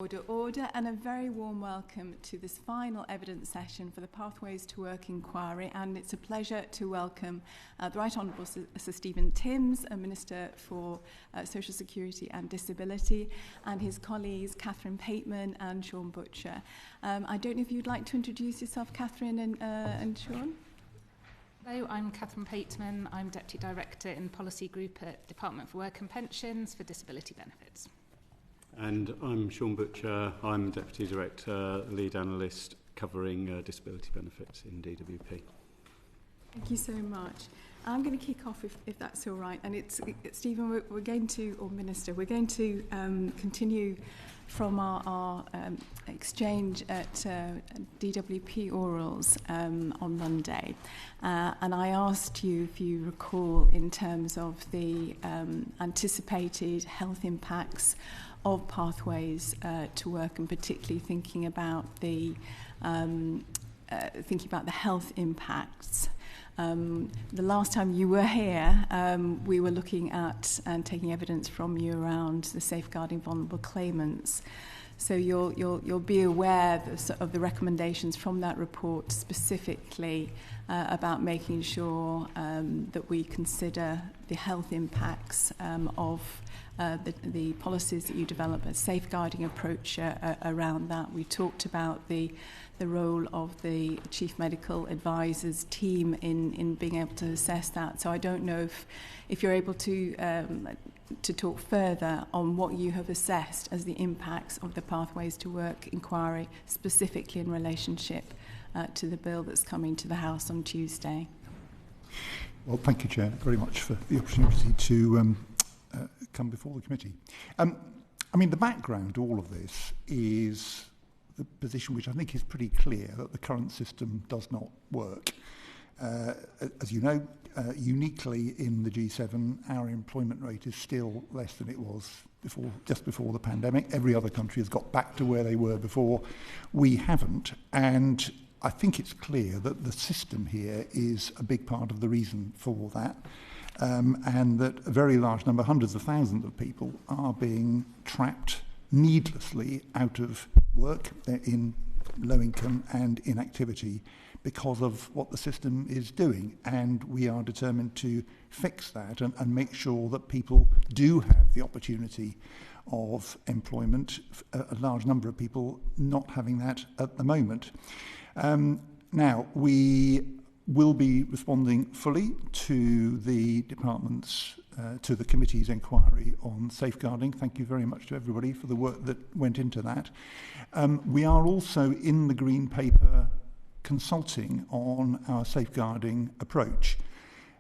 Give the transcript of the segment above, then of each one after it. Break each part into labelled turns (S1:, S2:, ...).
S1: Order, and a very warm welcome to this final evidence session for the Pathways to Work inquiry. And it's a pleasure to welcome the Right Honourable Sir Stephen Timms, a Minister for Social Security and Disability, and his colleagues Katherine Pateman and Shaun Butcher. I don't know if you'd like to introduce yourself, Katherine and Shaun.
S2: Hello, I'm Katherine Pateman. I'm Deputy Director in Policy Group at Department for Work and Pensions for Disability Benefits.
S3: And I'm Shaun Butcher. I'm Deputy Director, Lead Analyst, covering disability benefits in DWP.
S1: Thank you so much. I'm going to kick off if that's all right. And Stephen, we're going to, or Minister, we're going to continue from our exchange at DWP Orals on Monday. And I asked you, if you recall, in terms of the anticipated health impacts of Pathways to Work, and particularly thinking about the health impacts. The last time you were here, we were looking at and taking evidence from you around the safeguarding vulnerable claimants. So you'll be aware of the recommendations from that report, specifically about making sure that we consider the health impacts of the policies that you develop, a safeguarding approach around that. We talked about the role of the Chief Medical Advisor's team in being able to assess that. So I don't know if you're able to talk further on what you have assessed as the impacts of the Pathways to Work inquiry, specifically in relationship to the bill that's coming to the House on Tuesday.
S4: Well, thank you, Chair, very much for the opportunity to come before the committee. The background to all of this is the position, which I think is pretty clear, that the current system does not work. As you know, uniquely in the G7, our employment rate is still less than it was just before the pandemic. Every other country has got back to where they were before. We haven't, and I think it's clear that the system here is a big part of the reason for that. And that a very large number, hundreds of thousands of people, are being trapped needlessly out of work, in low income and inactivity, because of what the system is doing. And we are determined to fix that and make sure that people do have the opportunity of employment, a large number of people not having that at the moment. Now, we will be responding fully to the department's, to the committee's inquiry on safeguarding. Thank you very much to everybody for the work that went into that. We are also in the Green Paper consulting on our safeguarding approach.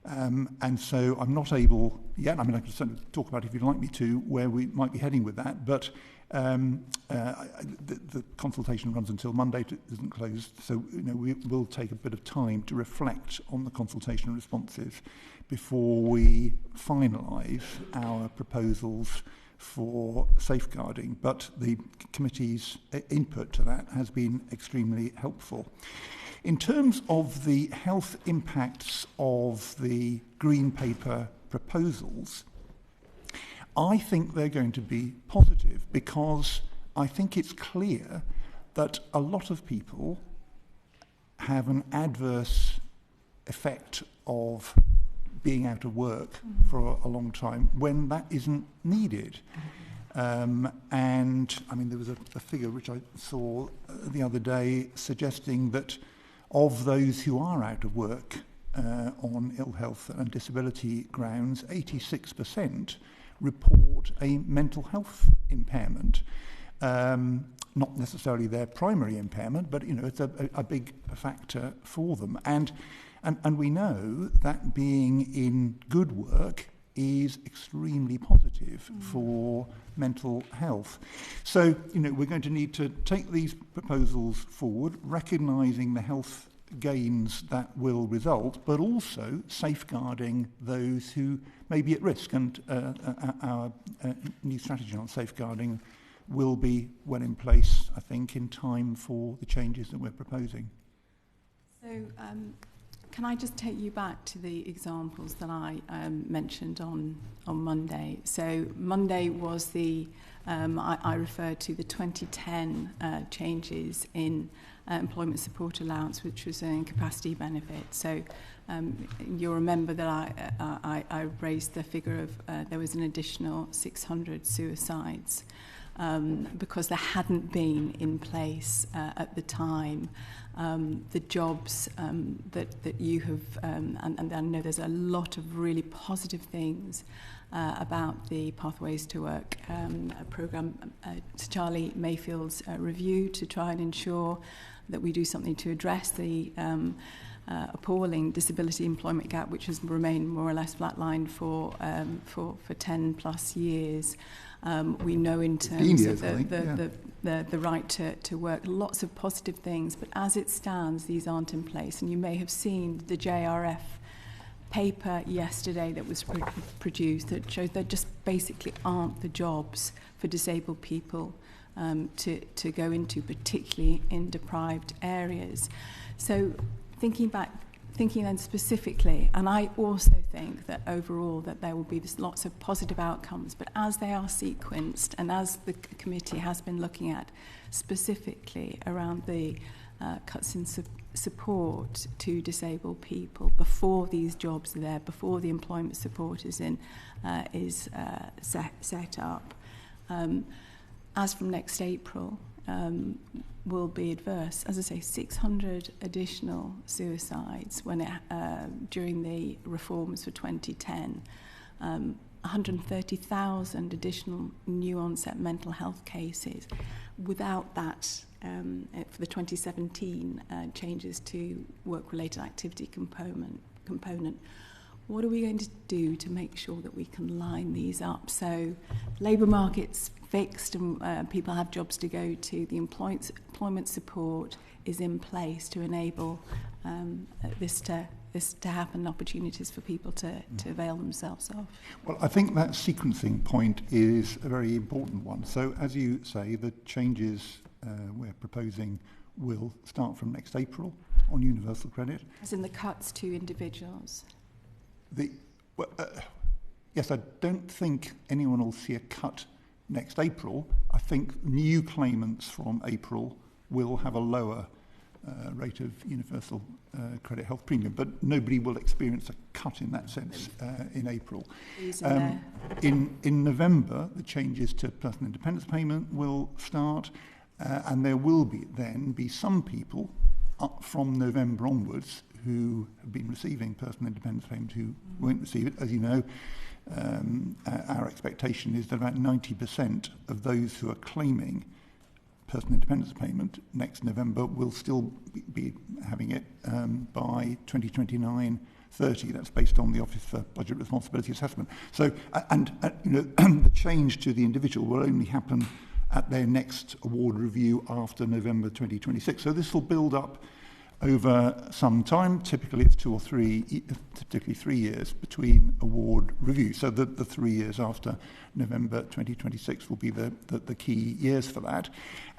S4: And so I'm not able yet, I can certainly talk about it if you'd like me to, where we might be heading with that, but the consultation runs until Monday, it isn't closed, so we will take a bit of time to reflect on the consultation responses before we finalise our proposals for safeguarding. But the committee's input to that has been extremely helpful. In terms of the health impacts of the Green Paper proposals, I think they're going to be positive, because I think it's clear that a lot of people have an adverse effect of being out of work for a long time when that isn't needed. And there was a figure which I saw the other day suggesting that of those who are out of work on ill health and disability grounds, 86% report a mental health impairment. Not necessarily their primary impairment, but it's a big factor for them. And we know that being in good work is extremely positive for mental health. So, we're going to need to take these proposals forward, recognising the health gains that will result, but also safeguarding those who may be at risk. And our new strategy on safeguarding will be well in place, I think, in time for the changes that we're proposing.
S1: So, can I just take you back to the examples that I mentioned on Monday? So Monday was the I referred to the 2010 changes in employment support allowance, which was an incapacity benefit. So you'll remember that I raised the figure of there was an additional 600 suicides because there hadn't been in place at the time the jobs that you have, and I know there's a lot of really positive things about the Pathways to Work programme, Charlie Mayfield's review to try and ensure that we do something to address the appalling disability employment gap, which has remained more or less flatlined for 10 plus years. We know in terms of the right to work, lots of positive things, but as it stands, these aren't in place. And you may have seen the JRF paper yesterday that was produced that shows there just basically aren't the jobs for disabled people to go into, particularly in deprived areas. So thinking then specifically, and I also think that overall that there will be lots of positive outcomes, but as they are sequenced and as the committee has been looking at specifically around the cuts in support to disabled people before these jobs are there, before the employment support is set up, as from next April, will be adverse. As I say, 600 additional suicides during the reforms for 2010, 130,000 additional new onset mental health cases. Without that, for the 2017 changes to work-related activity component, what are we going to do to make sure that we can line these up so labour market's fixed and people have jobs to go to, the employment support is in place to enable this to happen, opportunities for people to avail themselves of?
S4: Well, I think that sequencing point is a very important one. So as you say, the changes we're proposing will start from next April on universal credit.
S1: As in the cuts to individuals?
S4: Yes, I don't think anyone will see a cut next April. I think new claimants from April will have a lower rate of universal credit health premium, but nobody will experience a cut in that sense in April. In November, the changes to personal independence payment will start, and there will be some people up from November onwards who have been receiving personal independence payment who won't receive it. As you know, our expectation is that about 90% of those who are claiming personal independence payment next November will still be having it by 2029-30. That's based on the Office for Budget Responsibility Assessment. So, the change to the individual will only happen at their next award review after November 2026. So this will build up over some time. Typically it's 2 or 3, particularly 3 years between award reviews. So the 3 years after November 2026 will be the key years for that.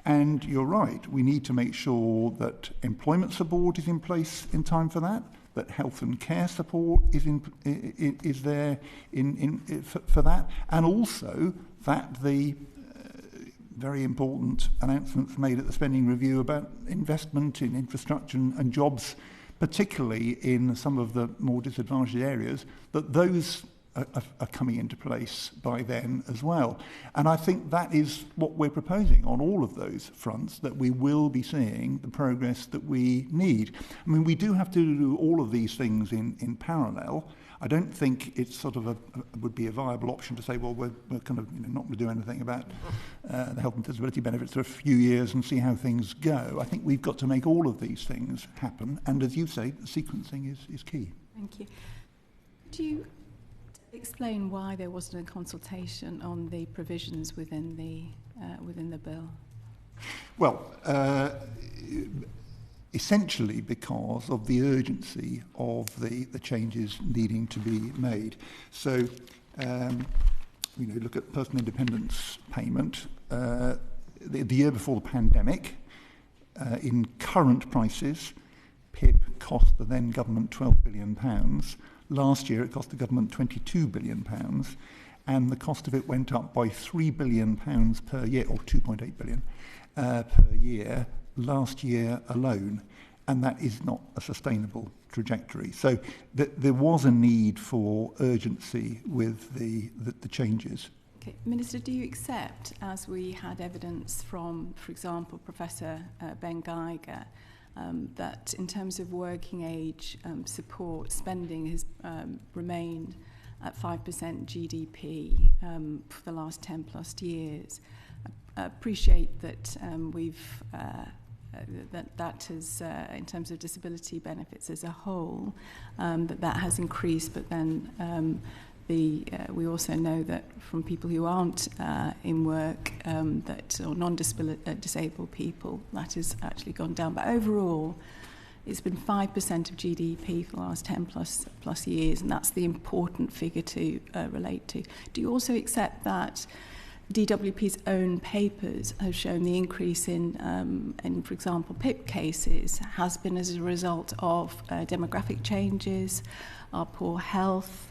S4: And you're right, we need to make sure that employment support is in place in time for that health and care support is there for that, and also that the very important announcements made at the spending review about investment in infrastructure and jobs, particularly in some of the more disadvantaged areas, that those are coming into place by then as well. And I think that is what we're proposing on all of those fronts, that we will be seeing the progress that we need. I mean, we do have to do all of these things in parallel. I don't think it's sort of would be a viable option to say, well, we're kind of not going to do anything about the health and disability benefits for a few years and see how things go. I think we've got to make all of these things happen. And as you say, sequencing is key.
S1: Thank you. Could you explain why there wasn't a consultation on the provisions within the bill?
S4: Well, essentially because of the urgency of the changes needing to be made. So, look at personal independence payment. The year before the pandemic, in current prices, PIP cost the then government £12 billion. Last year it cost the government £22 billion. and the cost of it went up by £3 billion per year, or 2.8 billion per year last year alone, and that is not a sustainable trajectory. So there was a need for urgency with the changes.
S1: Okay. Minister, do you accept, as we had evidence from, for example, Professor Ben Geiger, that in terms of working age support, spending has remained at 5% GDP for the last 10 plus years? I appreciate that we've that has, in terms of disability benefits as a whole, that has increased, but then we also know that from people who aren't in work, or non-disabled people, that has actually gone down. But overall, it's been 5% of GDP for the last 10 plus years, and that's the important figure to relate to. Do you also accept that DWP's own papers have shown the increase in, for example, PIP cases has been as a result of demographic changes, our poor health,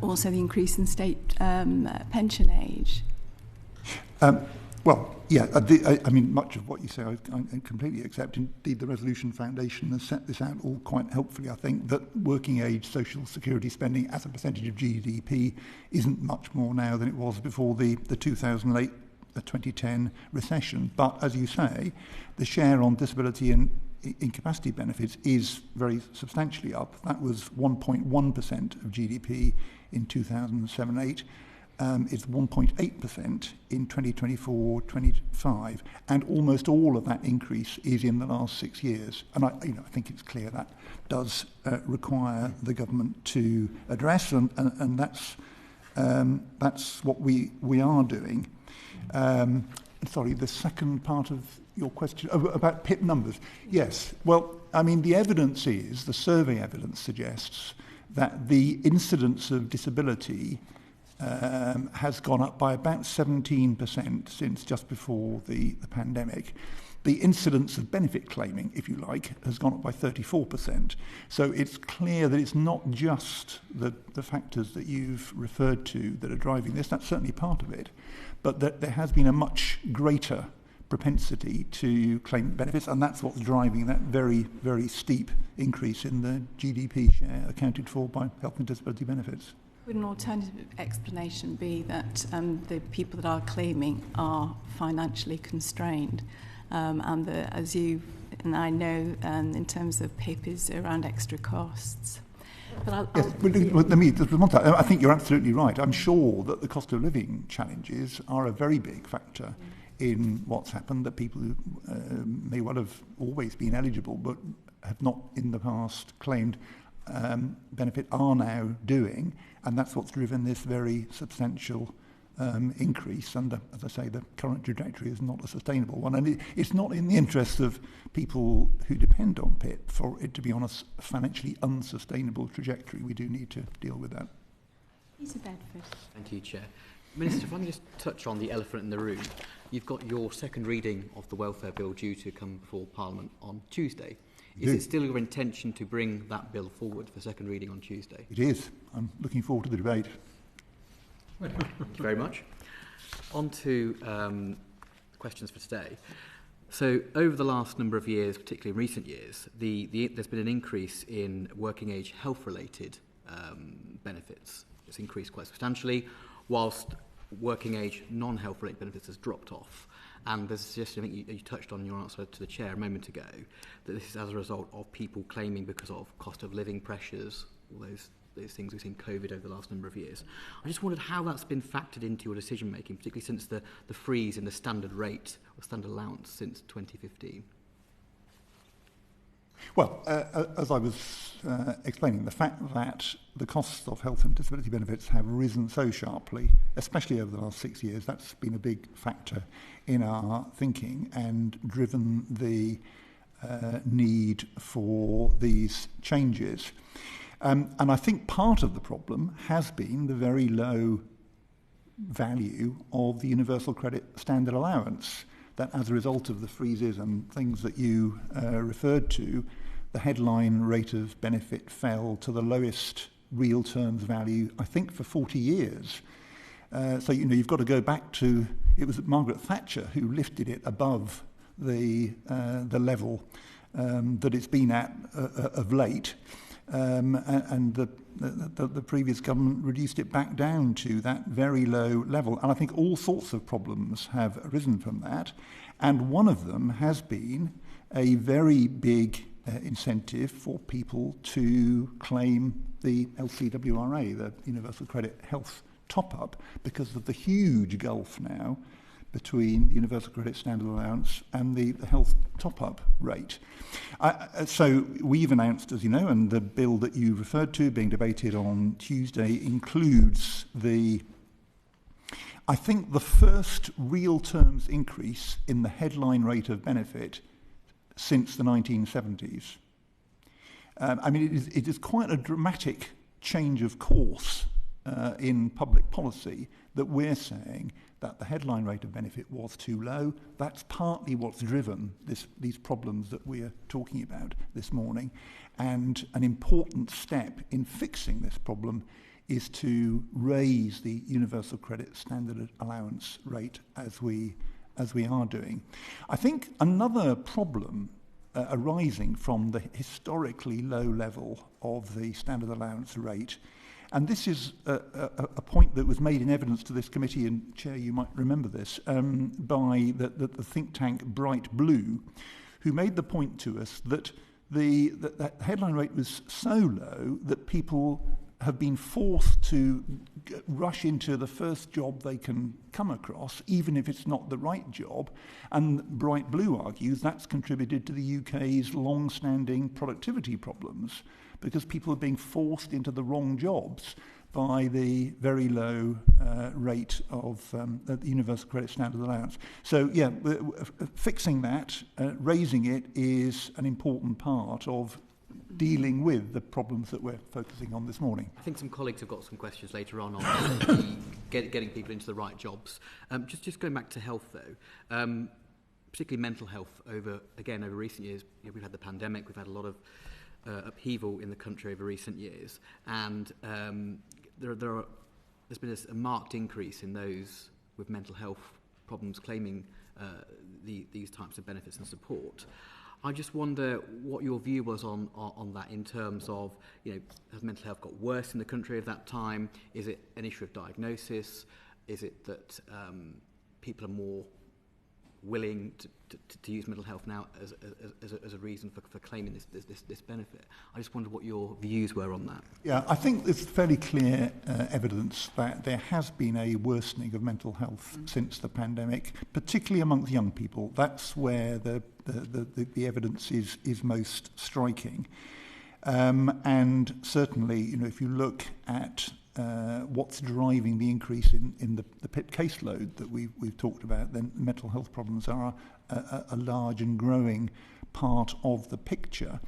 S1: also the increase in state pension age?
S4: Well, yeah, I mean, much of what you say I completely accept. Indeed, the Resolution Foundation has set this out all quite helpfully, I think, that working age social security spending as a percentage of GDP isn't much more now than it was before the 2008-2010 recession. But as you say, the share on disability and incapacity benefits is very substantially up. That was 1.1% of GDP in 2007-8. It's 1.8% in 2024-25, and almost all of that increase is in the last 6 years. And I think it's clear that does require the government to address, and that's what we are doing. Sorry, the second part of your question about PIP numbers. Yes. Well, I mean, the evidence is, the survey evidence suggests that the incidence of disability has gone up by about 17% since just before the pandemic. The incidence of benefit claiming, if you like, has gone up by 34%. So it's clear that it's not just the factors that you've referred to that are driving this. That's certainly part of it. But that there has been a much greater propensity to claim benefits, and that's what's driving that very, very steep increase in the GDP share accounted for by health and disability benefits.
S1: Would an alternative explanation be that the people that are claiming are financially constrained, and as you and I know, in terms of PIP is around extra costs?
S4: Yes, let me just respond to that. I think you're absolutely right. I'm sure that the cost of living challenges are a very big factor in what's happened, that people who may well have always been eligible but have not in the past claimed benefit are now doing, and that's what's driven this very substantial increase. And as I say, the current trajectory is not a sustainable one, and it's not in the interest of people who depend on PIP for it to be on a financially unsustainable trajectory. We do need to deal with that.
S1: Peter Bedford.
S5: Thank you, Chair. Minister, if I can just touch on the elephant in the room. You've got your second reading of the welfare bill due to come before Parliament on Tuesday. Is it still your intention to bring that bill forward for second reading on Tuesday?
S4: It is. I'm looking forward to the debate.
S5: Thank you very much. On to questions for today. So over the last number of years, particularly in recent years, there's been an increase in working age health-related benefits. It's increased quite substantially, whilst working age non-health-related benefits has dropped off. And there's a suggestion, I think you touched on in your answer to the Chair a moment ago, that this is as a result of people claiming because of cost of living pressures, all those things we've seen COVID over the last number of years. I just wondered how that's been factored into your decision making, particularly since the freeze in the standard rate or standard allowance since 2015.
S4: Well, as I was explaining, the fact that the costs of health and disability benefits have risen so sharply, especially over the last 6 years, that's been a big factor in our thinking and driven the need for these changes. And I think part of the problem has been the very low value of the universal credit standard allowance, that as a result of the freezes and things that you referred to, the headline rate of benefit fell to the lowest real terms value, I think, for 40 years. So, you've got to go back to, it was Margaret Thatcher who lifted it above the level that it's been at of late. And the previous government reduced it back down to that very low level. And I think all sorts of problems have arisen from that. And one of them has been a very big incentive for people to claim the LCWRA, the Universal Credit Health top-up, because of the huge gulf now between the Universal Credit Standard Allowance and the health top-up rate. So we've announced, as you know, and the bill that you referred to being debated on Tuesday includes I think the first real terms increase in the headline rate of benefit since the 1970s. It is quite a dramatic change of course in public policy that we're saying that the headline rate of benefit was too low. That's partly what's driven these problems that we're talking about this morning. And an important step in fixing this problem is to raise the Universal Credit Standard Allowance rate as we are doing. I think another problem arising from the historically low level of the standard allowance rate, and this is a point that was made in evidence to this committee, and Chair, you might remember this, by the think tank Bright Blue, who made the point to us that the headline rate was so low that people have been forced to rush into the first job they can come across, even if it's not the right job. And Bright Blue argues that's contributed to the UK's long-standing productivity problems, because people are being forced into the wrong jobs by the very low rate of the Universal Credit Standard Allowance. So, yeah, fixing that, raising it, is an important part of dealing with the problems that we're focusing on this morning.
S5: I think some colleagues have got some questions later on getting people into the right jobs. Just going back to health, though, particularly mental health over recent years. We've had the pandemic, we've had a lot of upheaval in the country over recent years, and there's been a marked increase in those with mental health problems claiming these types of benefits and support. I just wonder what your view was on that, in terms of, has mental health got worse in the country at that time? Is it an issue of diagnosis? Is it that people are more willing to use mental health now as a reason for claiming this benefit? I just wonder what your views were on that.
S4: Yeah, I think there's fairly clear evidence that there has been a worsening of mental health since the pandemic, particularly amongst young people. That's where the evidence is most striking. And certainly, if you look at what's driving the increase in the PIP caseload that we've talked about, then mental health problems are a large and growing part of the picture.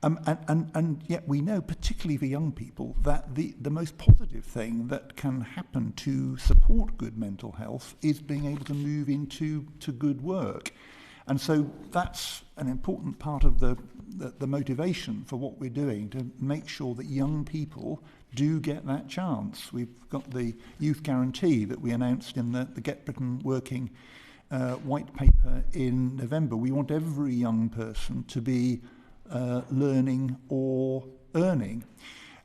S4: And yet we know, particularly for young people, that the most positive thing that can happen to support good mental health is being able to move into good work. And so that's an important part of the motivation for what we're doing, to make sure that young people do get that chance. We've got the youth guarantee that we announced in the Get Britain Working white paper in November. We want every young person to be learning or earning.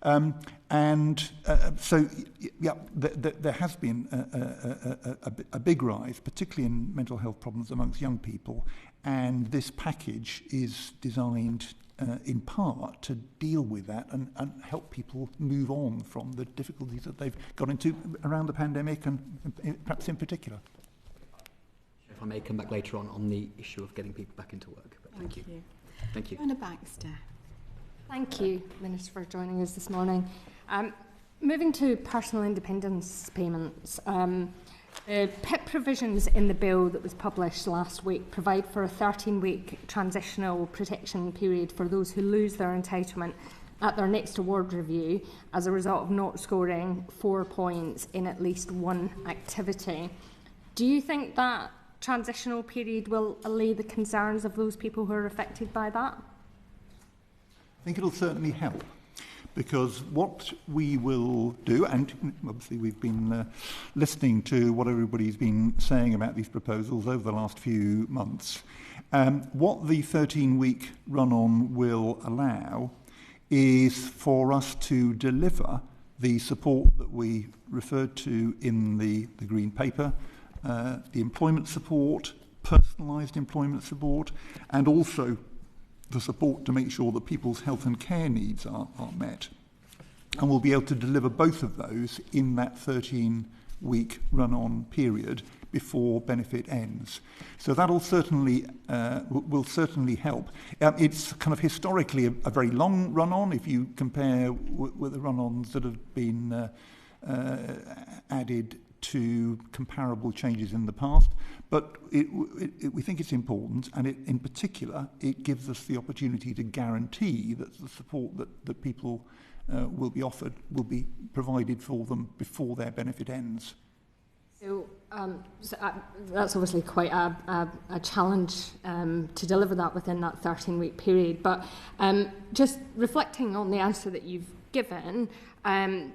S4: So there has been a big rise, particularly in mental health problems amongst young people, and this package is designed in part to deal with that and help people move on from the difficulties that they've got into around the pandemic, and perhaps in particular.
S5: If I may come back later on the issue of getting people back into work. But thank you. Thank you.
S1: Joanna Baxter.
S6: Thank you, Minister, for joining us this morning. Moving to personal independence payments, the PIP provisions in the bill that was published last week provide for a 13-week transitional protection period for those who lose their entitlement at their next award review as a result of not scoring 4 points in at least one activity. Do you think that transitional period will allay the concerns of those people who are affected by that?
S4: I think it'll certainly help, because what we will do, and obviously we've been listening to what everybody's been saying about these proposals over the last few months, what the 13-week run-on will allow is for us to deliver the support that we referred to in the Green Paper, the employment support, personalised employment support, and also the support to make sure that people's health and care needs are met. And we'll be able to deliver both of those in that 13-week run-on period before benefit ends. So that'll certainly will certainly help. It's kind of historically a very long run-on if you compare with the run-ons that have been added to comparable changes in the past, but we think it's important, and in particular it gives us the opportunity to guarantee that the support that people will be offered will be provided for them before their benefit ends.
S6: So that's obviously quite a challenge to deliver that within that 13-week period. But just reflecting on the answer that you've given, and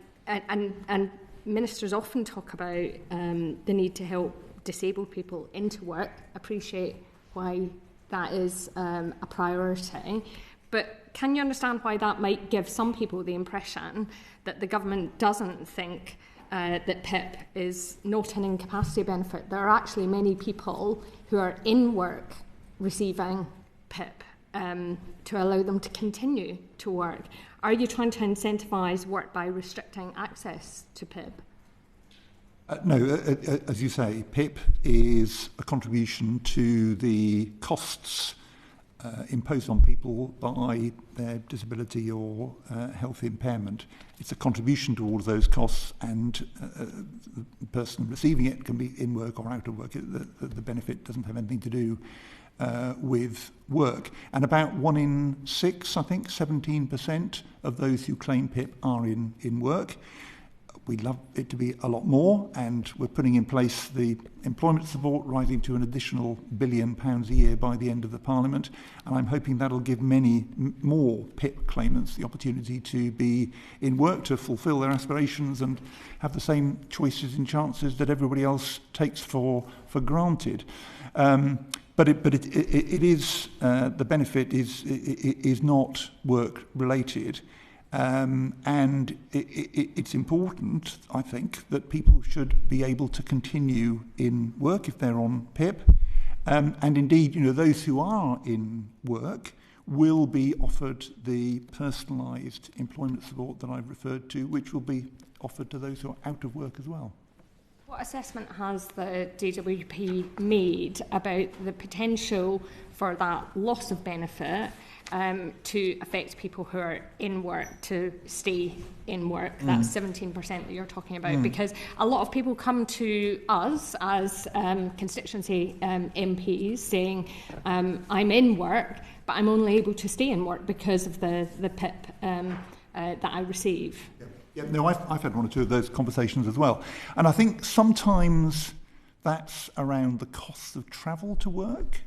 S6: ministers often talk about the need to help disabled people into work, appreciate why that is a priority. But can you understand why that might give some people the impression that the government doesn't think that PIP is not an incapacity benefit? There are actually many people who are in work receiving PIP to allow them to continue to work. Are you trying to incentivise work by restricting access to PIP?
S4: No, as you say, PIP is a contribution to the costs imposed on people by their disability or health impairment. It's a contribution to all of those costs, and the person receiving it can be in work or out of work. The benefit doesn't have anything to do with work. And about 1 in 6, I think, 17% of those who claim PIP are in work. We'd love it to be a lot more, and we're putting in place the employment support rising to an additional £1 billion a year by the end of the Parliament, and I'm hoping that'll give many more PIP claimants the opportunity to be in work, to fulfil their aspirations and have the same choices and chances that everybody else takes for granted. But it is the benefit is not work related. And it's important, I think, that people should be able to continue in work if they're on PIP. And indeed, those who are in work will be offered the personalised employment support that I've referred to, which will be offered to those who are out of work as well.
S6: What assessment has the DWP made about the potential for that loss of benefit to affect people who are in work to stay in work, that 17% that you're talking about? Because a lot of people come to us as constituency MPs saying, I'm in work, but I'm only able to stay in work because of the PIP that I receive.
S4: Yeah, no, I've had 1 or 2 of those conversations as well. And I think sometimes that's around the costs of travel to work.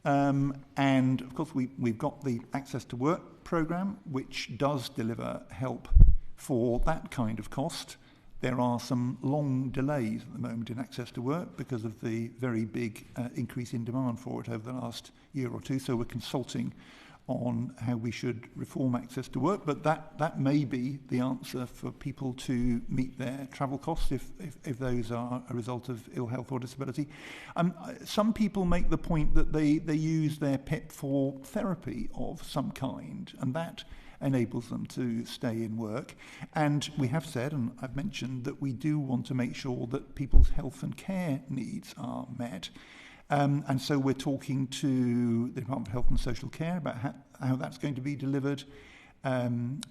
S4: And of course, we've got the Access to Work programme, which does deliver help for that kind of cost. There are some long delays at the moment in Access to Work because of the very big increase in demand for it over the last year or 2. So we're consulting on how we should reform Access to Work, but that may be the answer for people to meet their travel costs if those are a result of ill health or disability. Some people make the point that they use their PIP for therapy of some kind, and that enables them to stay in work. And we have said, and I've mentioned, that we do want to make sure that people's health and care needs are met. And so we're talking to the Department of Health and Social Care about how that's going to be delivered. Then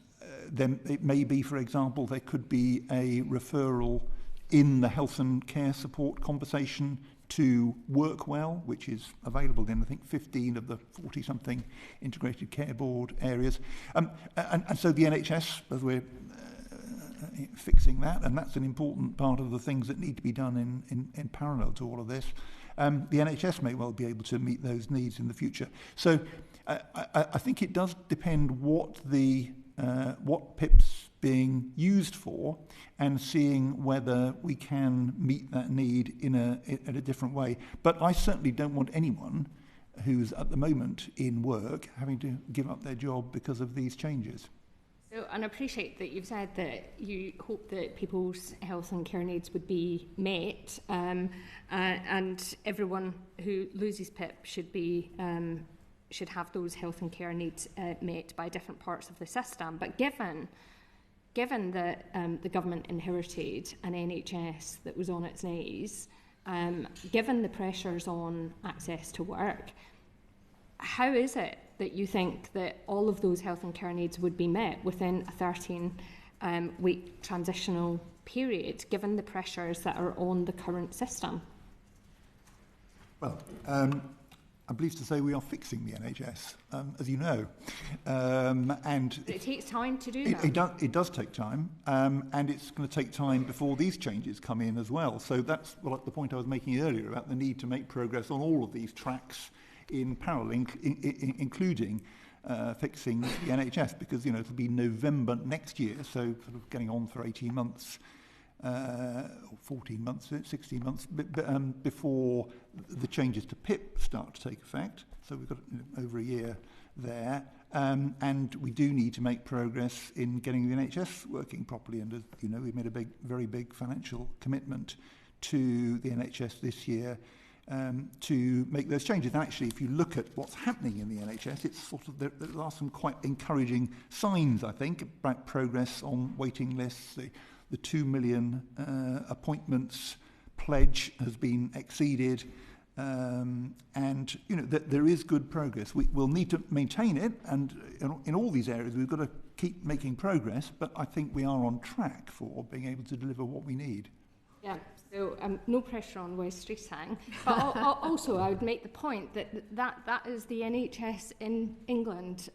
S4: it may be, for example, there could be a referral in the health and care support conversation to Workwell, which is available in, I think, 15 of the 40-something integrated care board areas. And so the NHS, as we're fixing that, and that's an important part of the things that need to be done in parallel to all of this. The NHS may well be able to meet those needs in the future. So I think it does depend what the what PIP's being used for and seeing whether we can meet that need in a different way. But I certainly don't want anyone who's at the moment in work having to give up their job because of these changes.
S6: So, and I appreciate that you've said that you hope that people's health and care needs would be met, and everyone who loses PIP should have those health and care needs met by different parts of the system. But given that the government inherited an NHS that was on its knees, given the pressures on access to work, how is it that you think that all of those health and care needs would be met within a 13-week transitional period, given the pressures that are on the current system?
S4: Well, I'm pleased to say we are fixing the NHS, as you know. And
S6: it takes time to do that.
S4: It does take time, and it's going to take time before these changes come in as well. So that's the point I was making earlier about the need to make progress on all of these tracks in parallel, including fixing the NHS, because it'll be November next year, so sort of getting on for 18 months, or 14 months, 16 months before the changes to PIP start to take effect. So we've got over a year there, and we do need to make progress in getting the NHS working properly. And as you know, we've made a very big financial commitment to the NHS this year. To make those changes. And actually, if you look at what's happening in the NHS, it's sort of there are some quite encouraging signs, I think, about progress on waiting lists. The 2 million appointments pledge has been exceeded, and that there is good progress. We'll need to maintain it, and in all these areas, we've got to keep making progress. But I think we are on track for being able to deliver what we need.
S6: Yeah. So no pressure on West Streeting, but also I would make the point that is the NHS in England.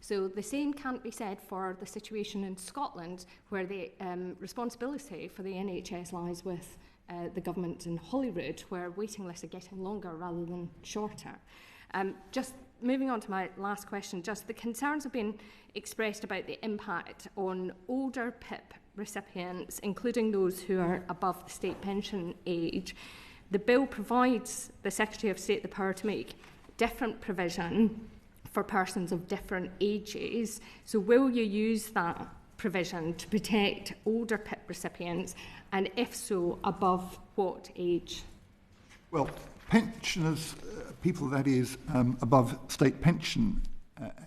S6: So the same can't be said for the situation in Scotland, where the responsibility for the NHS lies with the government in Holyrood, where waiting lists are getting longer rather than shorter. Just moving on to my last question, just the concerns have been expressed about the impact on older PIP recipients, including those who are above the state pension age. The bill provides the Secretary of State the power to make different provision for persons of different ages. So will you use that provision to protect older PIP recipients, and if so, above what age?
S4: Well, pensioners, people that is above state pension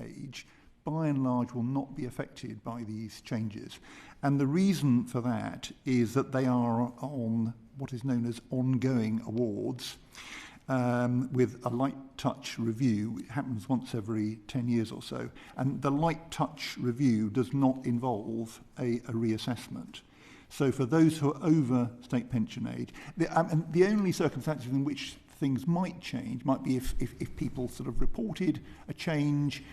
S4: age, by and large will not be affected by these changes. And the reason for that is that they are on what is known as ongoing awards with a light touch review. It happens once every 10 years or so. And the light touch review does not involve a reassessment. So for those who are over state pension age, the only circumstances in which things might change might be if people sort of reported a change,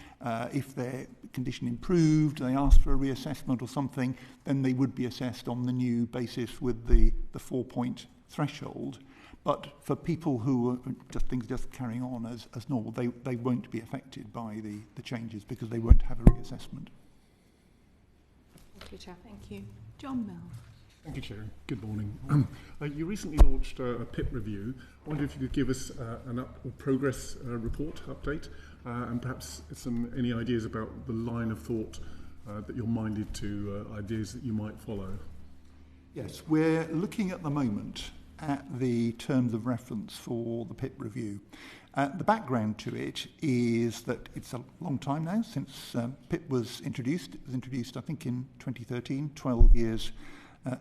S4: if their condition improved, they asked for a reassessment or something, then they would be assessed on the new basis with the 4-point threshold. But for people who are things carrying on as normal, they won't be affected by the changes because they won't have a reassessment.
S6: Thank you, Chair.
S1: Thank you. John Mills.
S7: Thank you, Chair. Good morning. You recently launched a PIP review. I wonder if you could give us a progress report update and perhaps any ideas about the line of thought that you're minded to, ideas that you might follow.
S4: Yes, we're looking at the moment at the terms of reference for the PIP review. The background to it is that it's a long time now since PIP was introduced. It was introduced, I think, in 2013, 12 years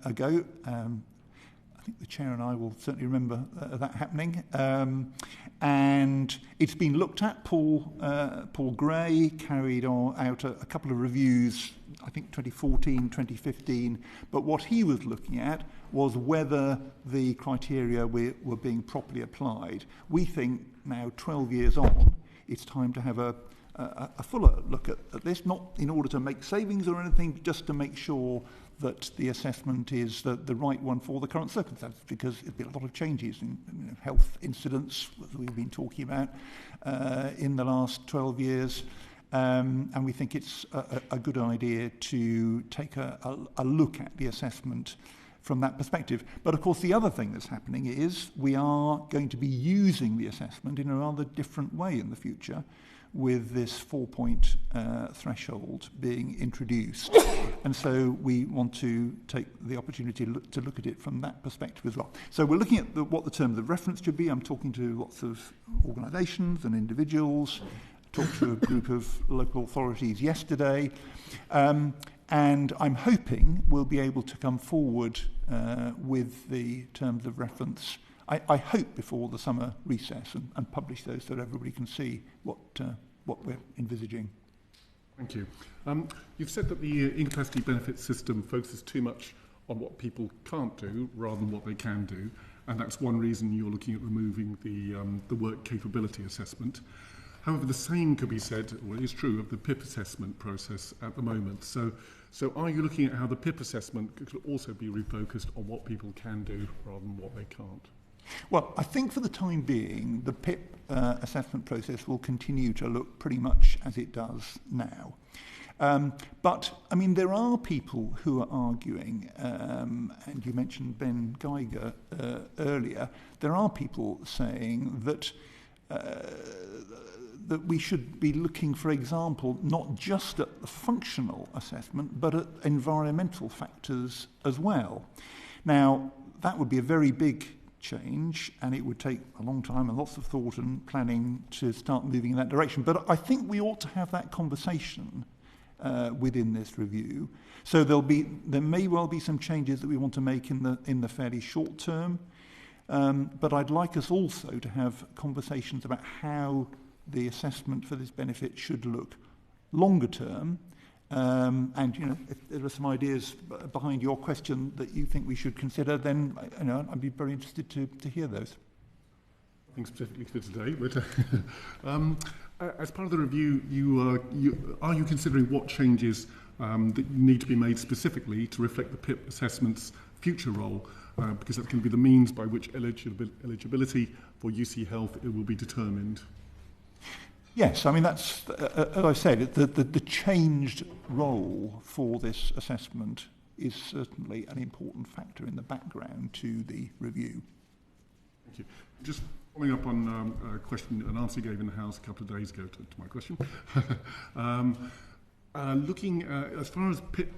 S4: ago. I think the Chair and I will certainly remember that happening. And it's been looked at. Paul Gray carried out a couple of reviews, I think 2014, 2015. But what he was looking at was whether the criteria were being properly applied. We think now, 12 years on, it's time to have a fuller look at this, not in order to make savings or anything, but just to make sure that the assessment is the right one for the current circumstances, because there's been a lot of changes in health incidents that we've been talking about in the last 12 years, and we think it's a good idea to take a look at the assessment from that perspective. But of course, the other thing that's happening is we are going to be using the assessment in a rather different way in the future, with this 4-point threshold being introduced. And so we want to take the opportunity to look at it from that perspective as well. So we're looking at what the terms of reference should be. I'm talking to lots of organisations and individuals, talked to a group of local authorities yesterday, and I'm hoping we'll be able to come forward with the terms of reference, I hope before the summer recess, and publish those so that everybody can see what we're envisaging.
S7: Thank you. You've said that the incapacity benefit system focuses too much on what people can't do rather than what they can do, and that's one reason you're looking at removing the work capability assessment. However, the same could be said, or is true, of the PIP assessment process at the moment. So are you looking at how the PIP assessment could also be refocused on what people can do rather than what they can't?
S4: Well, I think for the time being, the PIP assessment process will continue to look pretty much as it does now. But, I mean, there are people who are arguing, and you mentioned Ben Geiger earlier, there are people saying that that we should be looking, for example, not just at the functional assessment, but at environmental factors as well. Now, that would be a very big change, and it would take a long time and lots of thought and planning to start moving in that direction. But I think we ought to have that conversation within this review. So there may well be some changes that we want to make in the fairly short term, but I'd like us also to have conversations about how the assessment for this benefit should look longer term. And you know, if there are some ideas behind your question that you think we should consider, then you know, I'd be very interested to hear those.
S7: Nothing specifically for today, but as part of the review, are you considering what changes that need to be made specifically to reflect the PIP assessment's future role? Because that can be the means by which eligibility for UC Health it will be determined.
S4: Yes, I mean, that's, as I said, the changed role for this assessment is certainly an important factor in the background to the review.
S7: Thank you. Just following up on a question, an answer you gave in the House a couple of days ago to my question. Looking as far as PIP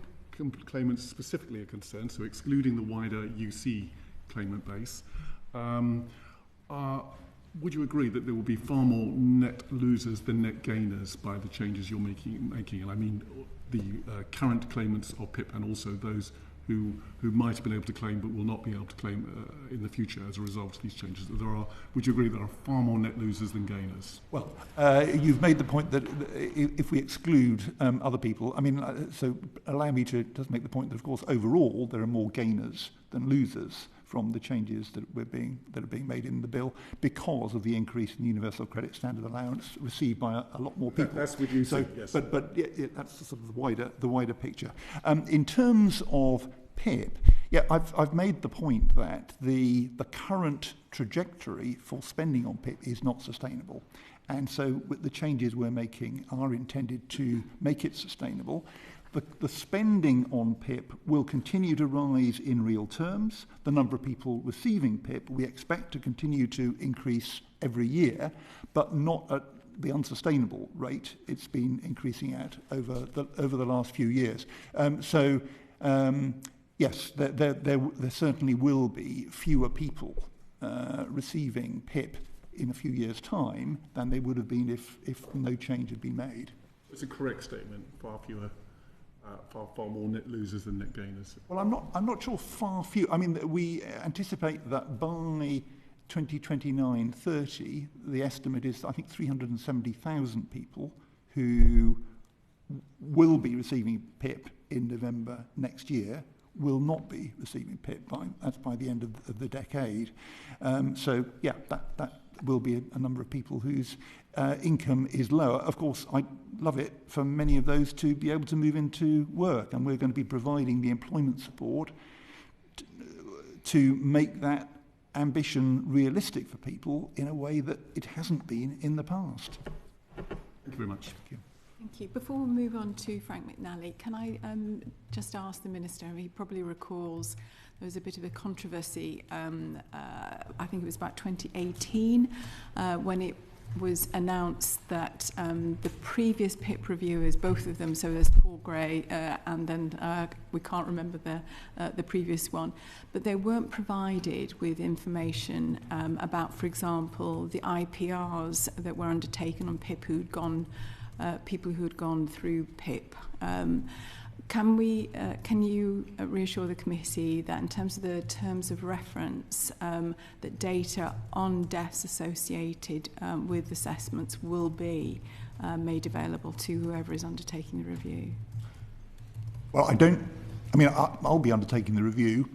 S7: claimants specifically are concerned, so excluding the wider UC claimant base, would you agree that there will be far more net losers than net gainers by the changes you're making? And I mean the current claimants of PIP and also those who might have been able to claim but will not be able to claim in the future as a result of these changes. Would you agree there are far more net losers than gainers? Well,
S4: you've made the point that if we exclude other people, I mean, so allow me to just make the point that, of course, overall there are more gainers than losers from the changes that are being made in the bill because of the increase in the universal credit standard allowance received by a lot more people.
S7: That's what you said, yes.
S4: But yeah, that's the sort of the wider picture. In terms of PIP, yeah, I've made the point that the current trajectory for spending on PIP is not sustainable. And so with the changes we're making are intended to make it sustainable. The spending on PIP will continue to rise in real terms. The number of people receiving PIP we expect to continue to increase every year, but not at the unsustainable rate it's been increasing at over the last few years. Yes, there certainly will be fewer people receiving PIP in a few years' time than they would have been if no change had been made.
S7: It's a correct statement. Far fewer. Far more net losers than net gainers.
S4: Well, I'm not sure far few. I mean, we anticipate that by 2029-30, the estimate is, I think, 370,000 people who will be receiving PIP in November next year will not be receiving PIP by the end of the decade. So, yeah, that will be a number of people whose income is lower. Of course, I'd love it for many of those to be able to move into work, and we're going to be providing the employment support to make that ambition realistic for people in a way that it hasn't been in the past.
S7: Thank you very much.
S4: Thank you.
S1: Thank Thank you. Before we move on to Frank McNally, can I just ask the Minister, he probably recalls there was a bit of a controversy, I think it was about 2018, when it was announced that the previous PIP reviewers, both of them, so there's Paul Gray and then we can't remember the previous one, but they weren't provided with information about, for example, the IPRs that were undertaken on PIP who'd gone, people who had gone through PIP. Can you reassure the committee that in terms of the terms of reference, that data on deaths associated with assessments will be made available to whoever is undertaking the review?
S4: Well, I'll be undertaking the review,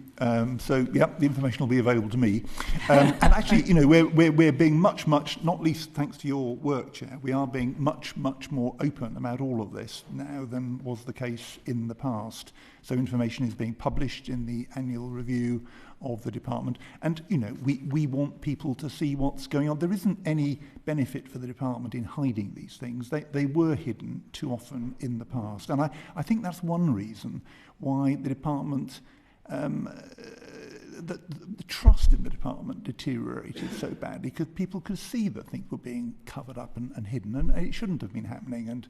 S4: so yeah, the information will be available to me. And actually, you know, we're being much, not least thanks to your work, Chair, we are being much more open about all of this now than was the case in the past. So information is being published in the annual review of the department, and you know, we want people to see what's going on. There isn't any benefit for the department in hiding these things. They were hidden too often in the past, and I think that's one reason why the department, the trust in the department deteriorated so badly, because people could see that things were being covered up and hidden, and it shouldn't have been happening, and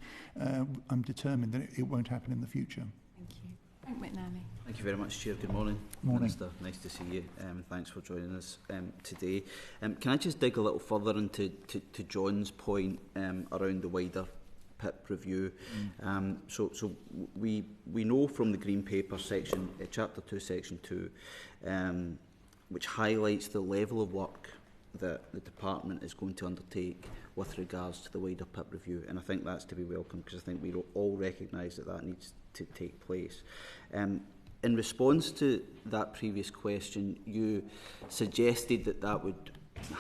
S4: I'm determined that it won't happen in the future.
S1: Thank you. Frank McNally.
S8: Thank you very much, Chair. Good morning.
S4: Morning.
S8: Minister, nice to see you. Thanks for joining us today. Can I just dig a little further into to John's point around the wider PIP review? So we know from the Green Paper section, Chapter 2, Section 2, which highlights the level of work that the department is going to undertake with regards to the wider PIP review, and I think that's to be welcomed, because I think we all recognise that needs to take place. In response to that previous question, you suggested that would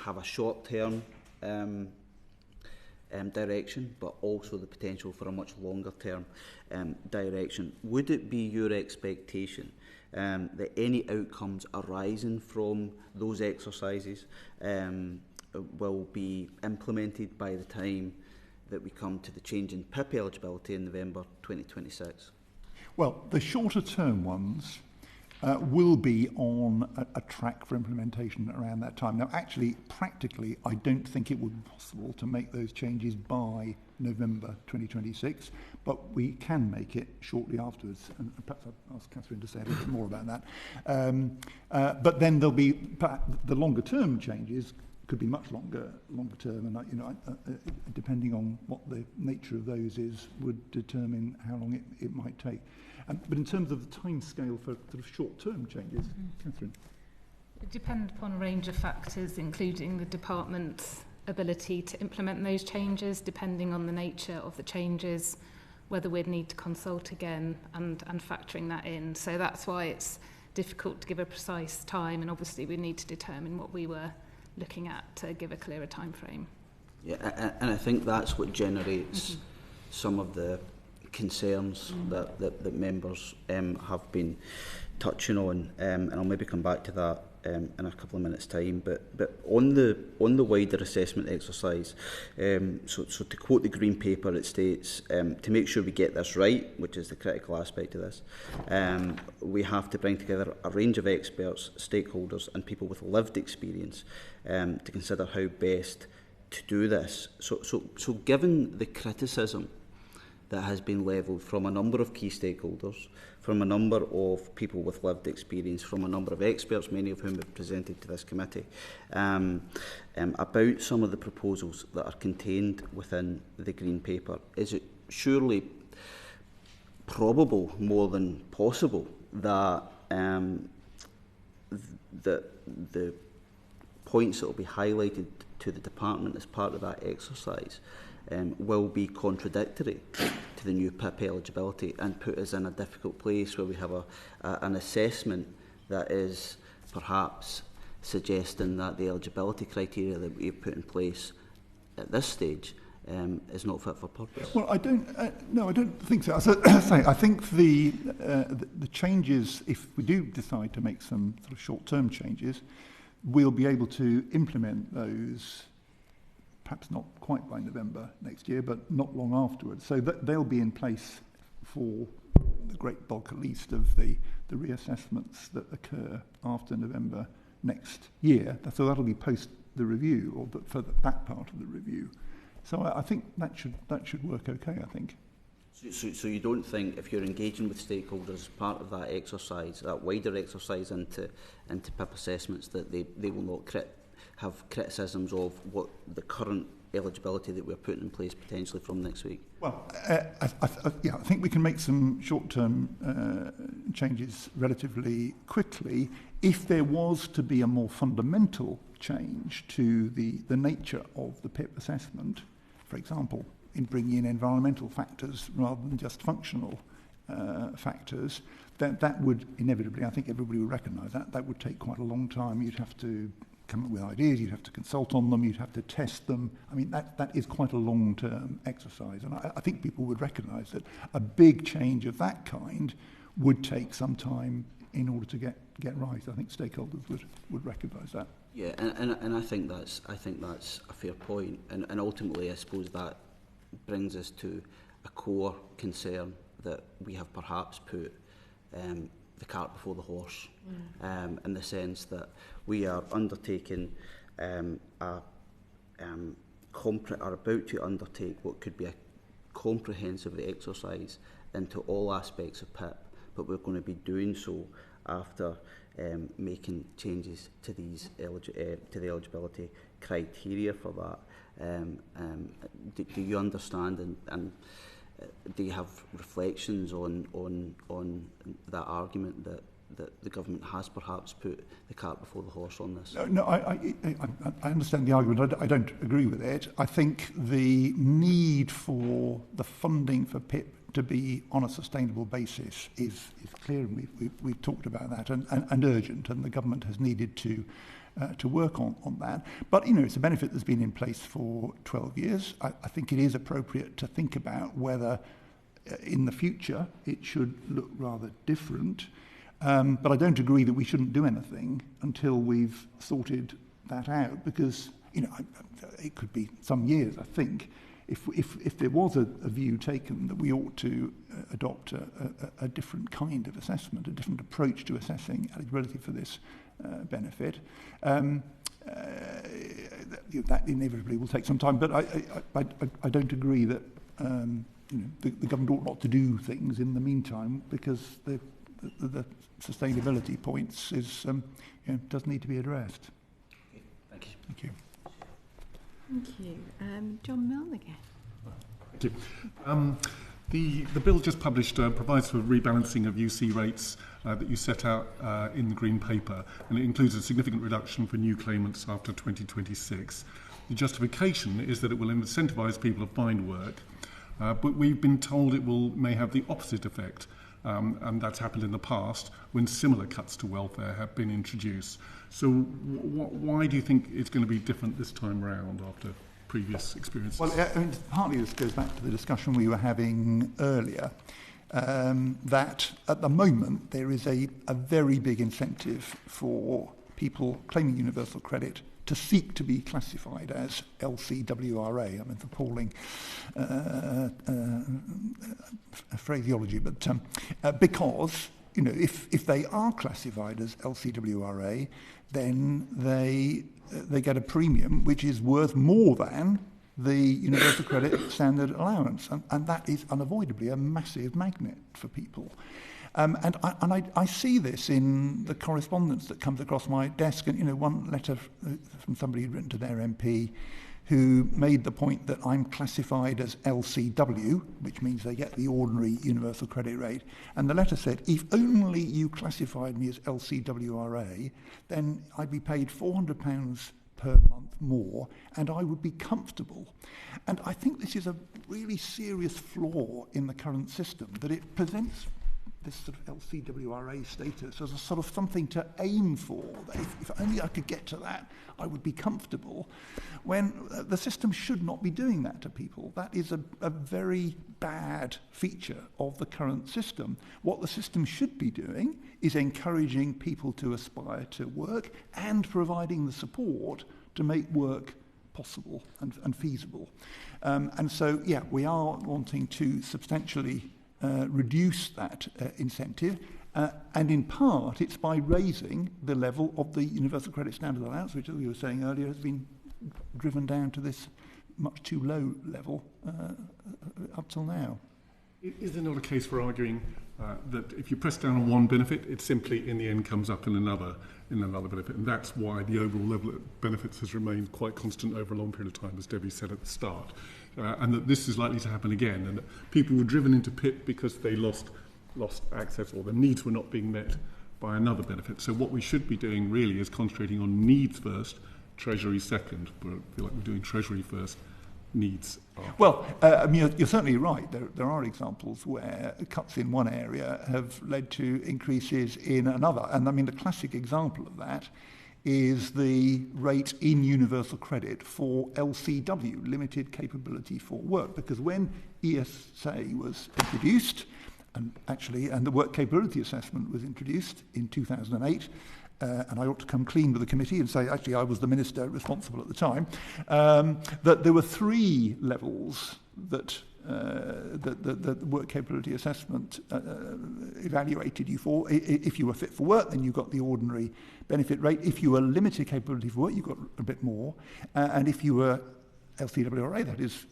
S8: have a short-term direction, but also the potential for a much longer-term direction. Would it be your expectation that any outcomes arising from those exercises will be implemented by the time that we come to the change in PIP eligibility in November 2026?
S4: Well, the shorter term ones will be on a track for implementation around that time. Now, actually, practically, I don't think it would be possible to make those changes by November 2026, but we can make it shortly afterwards. And perhaps I'll ask Katherine to say a little bit more about that. But then there'll be the longer term changes. Could be much longer term, and depending on what the nature of those is, would determine how long it might take. But in terms of the timescale for sort of short-term changes, Katherine?
S2: It depends upon a range of factors, including the department's ability to implement those changes, depending on the nature of the changes, whether we'd need to consult again, and factoring that in. So that's why it's difficult to give a precise time, and obviously we need to determine what we were looking at to give a clearer time frame.
S8: Yeah, and I think that's what generates some of the concerns that members have been touching on, and I'll maybe come back to that in a couple of minutes' time. But on the wider assessment exercise, so to quote the Green Paper, it states, to make sure we get this right, which is the critical aspect of this, we have to bring together a range of experts, stakeholders and people with lived experience to consider how best to do this. So given the criticism that has been levelled from a number of key stakeholders, from a number of people with lived experience, from a number of experts, many of whom have presented to this committee, about some of the proposals that are contained within the Green Paper, is it surely probable, more than possible, that the points that will be highlighted to the department as part of that exercise will be contradictory to the new PIP eligibility and put us in a difficult place where we have an assessment that is perhaps suggesting that the eligibility criteria that we have put in place at this stage is not fit for purpose?
S4: Well, I don't think so. As I say, I think the changes, if we do decide to make some sort of short-term changes, we'll be able to implement those perhaps not quite by November next year, but not long afterwards. So they'll be in place for the great bulk, at least, of the reassessments that occur after November next year. So that'll be post the review, or for that part of the review. So I think that should work okay, I think.
S8: So you don't think, if you're engaging with stakeholders as part of that exercise, that wider exercise into PIP assessments, that they will not have criticisms of what the current eligibility that we're putting in place potentially from next week?
S4: Well, I think we can make some short-term changes relatively quickly. If there was to be a more fundamental change to the nature of the PIP assessment, for example, in bringing in environmental factors rather than just functional factors, that would inevitably, I think everybody would recognise that would take quite a long time. You'd have to come up with ideas, you'd have to consult on them, you'd have to test them. I mean, that is quite a long-term exercise, and I think people would recognise that a big change of that kind would take some time in order to get right. I think stakeholders would recognise that.
S8: Yeah, and I think that's a fair point, and ultimately I suppose that brings us to a core concern that we have perhaps put the cart before the horse, in the sense that we are undertaking are about to undertake what could be a comprehensive exercise into all aspects of PIP, but we're going to be doing so after making changes to these to the eligibility criteria for that. Do you understand and do you have reflections on that argument that the government has perhaps put the cart before the horse on this?
S4: No, I understand the argument. I don't agree with it. I think the need for the funding for PIP to be on a sustainable basis is clear, and we've talked about that, and urgent, and the government has needed to work on that. But, it's a benefit that's been in place for 12 years. I think it is appropriate to think about whether in the future it should look rather different. But I don't agree that we shouldn't do anything until we've sorted that out, because, it could be some years, I think, if there was a view taken that we ought to adopt a different kind of assessment, a different approach to assessing eligibility for this benefit, that inevitably will take some time. But I don't agree that the government ought not to do things in the meantime, because the sustainability points does need to be addressed.
S8: Thank you.
S4: Thank you.
S1: Thank you. John Milne again.
S7: Thank you. The bill just published provides for rebalancing of UC rates that you set out in the Green Paper, and it includes a significant reduction for new claimants after 2026. The justification is that it will incentivise people to find work, but we've been told it may have the opposite effect, and that's happened in the past when similar cuts to welfare have been introduced. So why do you think it's going to be different this time round after previous experiences?
S4: Well, partly this goes back to the discussion we were having earlier, that at the moment there is a very big incentive for people claiming universal credit to seek to be classified as LCWRA. I mean, it's appalling phraseology, but because, if they are classified as LCWRA, then they get a premium which is worth more than the universal credit standard allowance, and that is unavoidably a massive magnet for people. And I see this in the correspondence that comes across my desk, and one letter from somebody who'd written to their MP who made the point that I'm classified as LCW, which means they get the ordinary universal credit rate. And the letter said, if only you classified me as LCWRA, then I'd be paid £400 per month more, and I would be comfortable. And I think this is a really serious flaw in the current system, that it presents this sort of LCWRA status as a sort of something to aim for. If only I could get to that, I would be comfortable, when the system should not be doing that to people. That is a very bad feature of the current system. What the system should be doing is encouraging people to aspire to work and providing the support to make work possible and feasible. And so, yeah, we are wanting to substantially reduce that incentive, and in part it's by raising the level of the Universal Credit Standard Allowance, which, as we were saying earlier, has been driven down to this much too low level up till now.
S7: Is there not a case for arguing that if you press down on one benefit, it simply in the end comes up in another benefit, and that's why the overall level of benefits has remained quite constant over a long period of time, as Debbie said at the start, and that this is likely to happen again, and that people were driven into PIP because they lost access, or their needs were not being met by another benefit. So what we should be doing really is concentrating on needs first, Treasury second. But I feel like we're doing Treasury first, needs after.
S4: Well, I mean, you're certainly right. There are examples where cuts in one area have led to increases in another. And I mean, the classic example of that is the rate in universal credit for LCW, limited capability for work. Because when ESA was introduced, and the work capability assessment was introduced in 2008, and I ought to come clean with the committee and say, actually, I was the minister responsible at the time, that there were three levels that the work capability assessment evaluated you for. If you were fit for work, then you got the ordinary benefit rate. If you were limited capability for work, you got a bit more. And if you were LCWRA, that is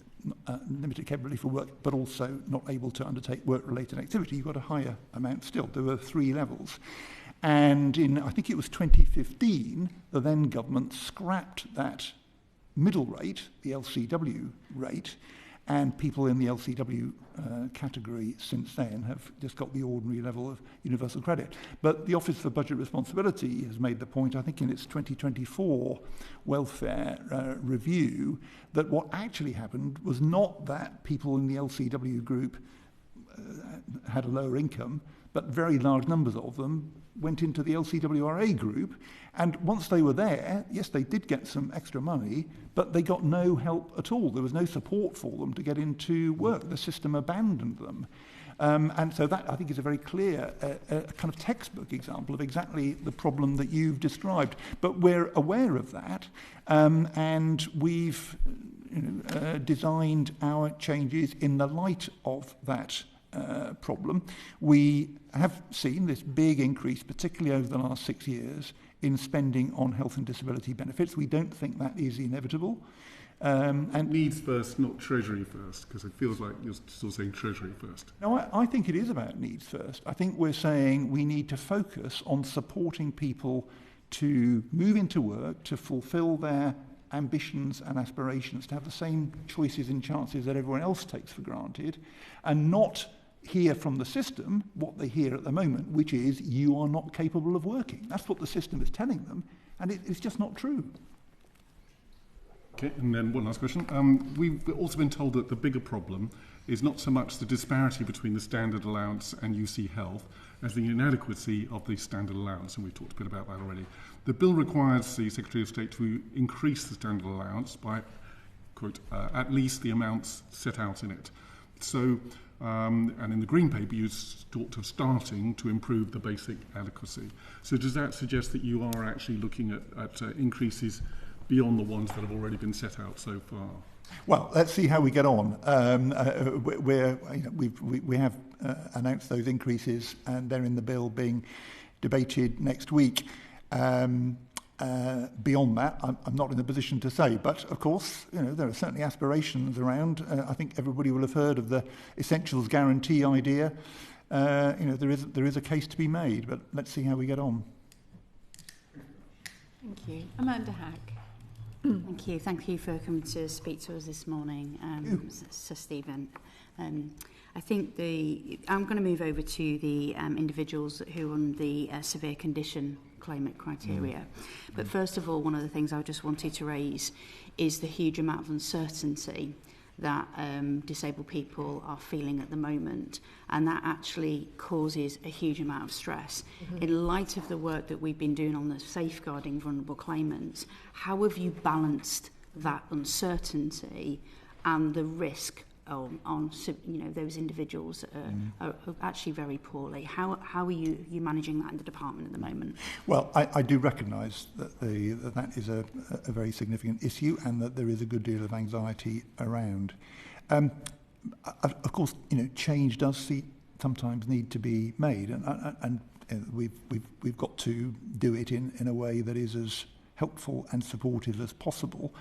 S4: limited capability for work, but also not able to undertake work-related activity, you got a higher amount still. There were three levels. And in, I think it was 2015, the then government scrapped that middle rate, the LCW rate, and people in the LCW category since then have just got the ordinary level of universal credit. But the Office for Budget Responsibility has made the point, I think in its 2024 welfare review, that what actually happened was not that people in the LCW group had a lower income, but very large numbers of them went into the LCWRA group, and once they were there, yes, they did get some extra money, but they got no help at all. There was no support for them to get into work. The system abandoned them. And so that, I think, is a very clear kind of textbook example of exactly the problem that you've described. But we're aware of that, and we've designed our changes in the light of that problem. We have seen this big increase, particularly over the last 6 years, in spending on health and disability benefits. We don't think that is inevitable. And
S7: needs first, not Treasury first, because it feels like you're still saying Treasury first.
S4: No, I think it is about needs first. I think we're saying we need to focus on supporting people to move into work, to fulfill their ambitions and aspirations, to have the same choices and chances that everyone else takes for granted, and not hear from the system what they hear at the moment, which is you are not capable of working. That's what the system is telling them, and it's just not true.
S7: Okay, and then one last question. We've also been told that the bigger problem is not so much the disparity between the standard allowance and UC Health as the inadequacy of the standard allowance, and we've talked a bit about that already. The bill requires the Secretary of State to increase the standard allowance by, quote, at least the amounts set out in it. So, and in the Green Paper, you talked of starting to improve the basic adequacy. So does that suggest that you are actually looking at increases beyond the ones that have already been set out so far?
S4: Well, let's see how we get on. We have announced those increases, and they're in the bill being debated next week. Beyond that, I'm not in a position to say, but of course, there are certainly aspirations around. I think everybody will have heard of the essentials guarantee idea. There is a case to be made, but let's see how we get on.
S1: Thank you. Amanda Hack.
S9: Thank you. Thank you for coming to speak to us this morning, Sir Stephen. I think I'm going to move over to the individuals who are on the severe condition claimant criteria. But first of all, one of the things I just wanted to raise is the huge amount of uncertainty that disabled people are feeling at the moment, and that actually causes a huge amount of stress. In light of the work that we've been doing on the safeguarding vulnerable claimants, how have you balanced that uncertainty and the risk on those individuals are actually very poorly. How are you managing that in the department at the moment?
S4: Well, I do recognise that that is a very significant issue, and that there is a good deal of anxiety around. Of course, change does sometimes need to be made, and we've got to do it in a way that is as helpful and supportive as possible.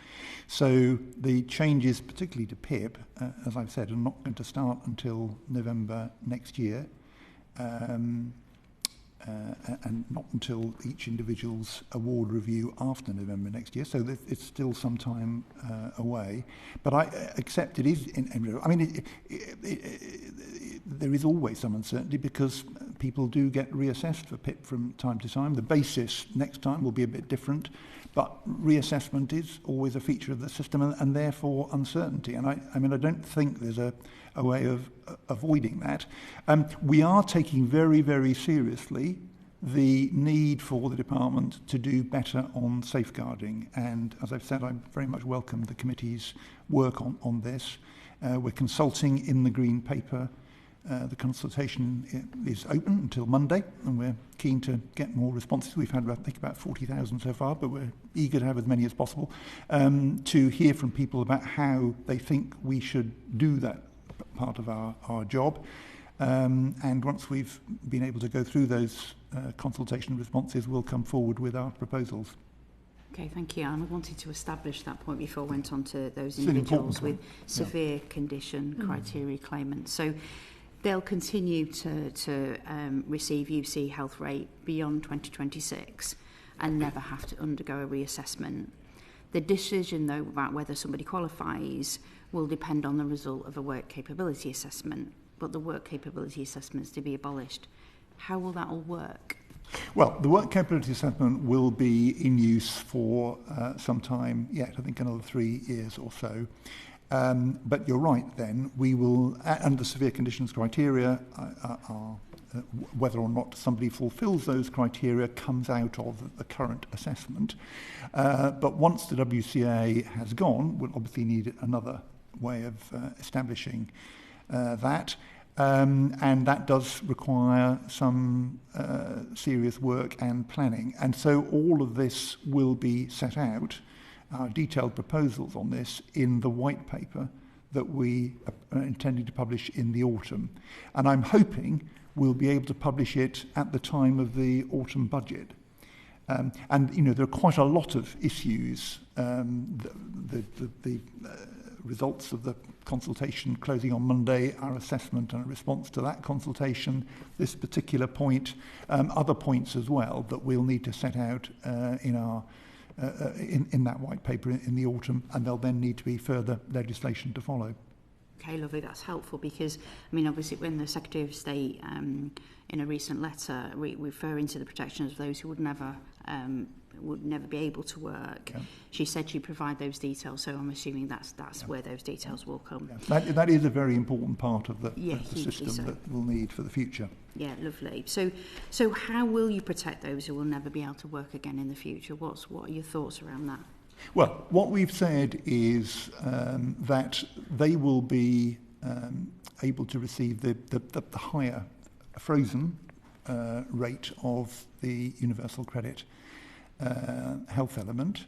S4: So the changes, particularly to PIP, as I've said, are not going to start until November next year, and not until each individual's award review after November next year. So it's still some time away. But I accept it is. There is always some uncertainty because people do get reassessed for PIP from time to time. The basis next time will be a bit different, but reassessment is always a feature of the system, and therefore uncertainty. And I don't think there's a way of avoiding that. We are taking very, very seriously the need for the department to do better on safeguarding. And as I've said, I very much welcome the committee's work on this. We're consulting in the Green Paper. The consultation is open until Monday, and we're keen to get more responses. We've had, I think, about 40,000 so far, but we're eager to have as many as possible, to hear from people about how they think we should do that part of our job. And once we've been able to go through those consultation responses, we'll come forward with our proposals.
S9: Okay, thank you. And I wanted to establish that point before I went on to those individuals with severe condition criteria claimants. So they'll continue to receive UC health rate beyond 2026 and never have to undergo a reassessment. The decision, though, about whether somebody qualifies will depend on the result of a work capability assessment, but the work capability assessment is to be abolished. How will that all work?
S4: Well, the work capability assessment will be in use for some time yet, I think another 3 years or so. But you're right then, we will, under severe conditions criteria, whether or not somebody fulfills those criteria comes out of the current assessment. But once the WCA has gone, we'll obviously need another way of establishing that. And that does require some serious work and planning. And so all of this will be set out, our detailed proposals on this, in the white paper that we are intending to publish in the autumn. And I'm hoping we'll be able to publish it at the time of the autumn budget. And there are quite a lot of issues. The results of the consultation closing on Monday, our assessment and a response to that consultation, this particular point, other points as well that we'll need to set out in our in that white paper in the autumn, and there'll then need to be further legislation to follow.
S9: Okay, lovely, that's helpful because, obviously when the Secretary of State in a recent letter referring to the protections of those who would never be able to work, she said she'd provide those details, so I'm assuming that's where those details will come.
S4: Yeah. That is a very important part of the system
S9: so.
S4: that we'll need for the future.
S9: Yeah, lovely. So how will you protect those who will never be able to work again in the future? What are your thoughts around that?
S4: Well, what we've said is that they will be able to receive the higher frozen rate of the universal credit health element.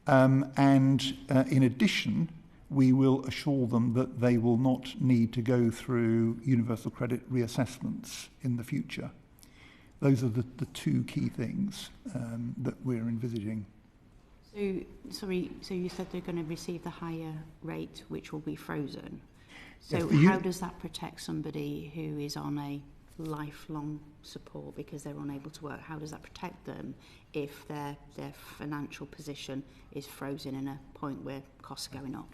S4: And in addition, we will assure them that they will not need to go through universal credit reassessments in the future. Those are the 2 key things that we're envisaging.
S9: So you said they're going to receive the higher rate, which will be frozen. So
S4: Yes,
S9: how does that protect somebody who is on a lifelong support because they're unable to work? How does that protect them if their financial position is frozen in a point where costs are going up?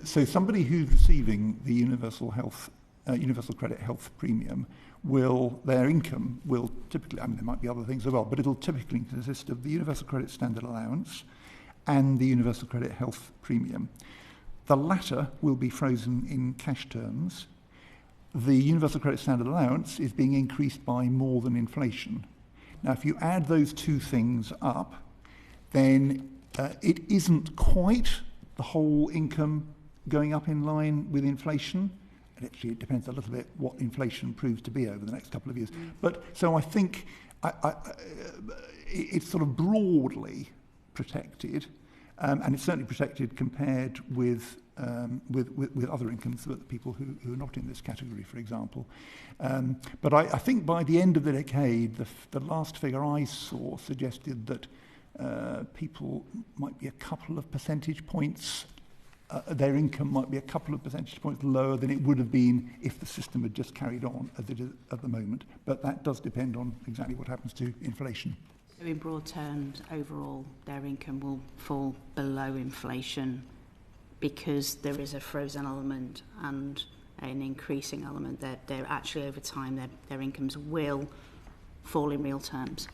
S4: So somebody who's receiving the universal credit health premium their income will typically, there might be other things as well, but it'll typically consist of the universal credit standard allowance and the universal credit health premium. The latter will be frozen in cash terms. The universal credit standard allowance is being increased by more than inflation. Now, if you add those 2 things up, then it isn't quite the whole income going up in line with inflation. And actually, it depends a little bit what inflation proves to be over the next couple of years. But so I think it's sort of broadly protected, and it's certainly protected compared with other incomes, but the people who are not in this category, for example. But I think by the end of the decade, the last figure I saw suggested that people might be a couple of percentage points, their income might be a couple of percentage points lower than it would have been if the system had just carried on as it is at the moment. But that does depend on exactly what happens to inflation.
S9: So in broad terms, overall, their income will fall below inflation because there is a frozen element and an increasing element that they're actually over time their incomes will fall in real terms.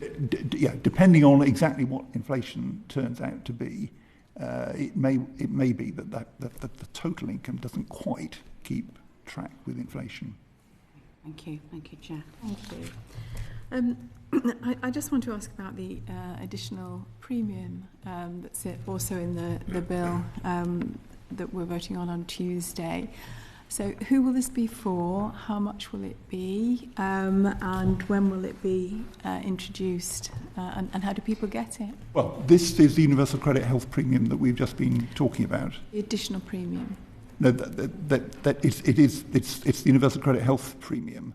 S4: Depending on exactly what inflation turns out to be, it may be that the total income doesn't quite keep track with inflation.
S9: Thank you, Chair.
S1: Thank you. I just want to ask about the additional premium that's also in the bill that we're voting on Tuesday. So who will this be for? How much will it be? And when will it be introduced? And how do people get it?
S4: Well, this is the Universal Credit Health Premium that we've just been talking about.
S1: The additional premium?
S4: No, it's the Universal Credit Health Premium,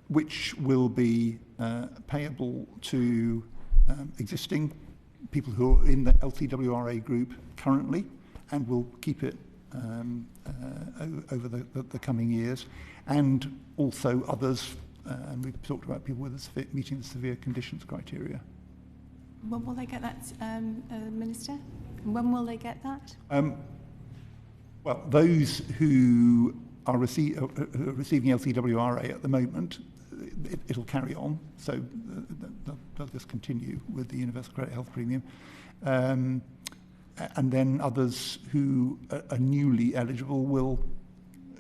S4: which will be payable to existing people who are in the LTWRA group currently, and will keep it over the coming years, and also others, and we've talked about people with meeting the severe conditions criteria.
S1: When will they get that, Minister? When will they get that?
S4: Well, those who are receiving LTWRA at the moment, it'll carry on, so they'll just continue with the Universal Credit Health Premium. And then others who are newly eligible will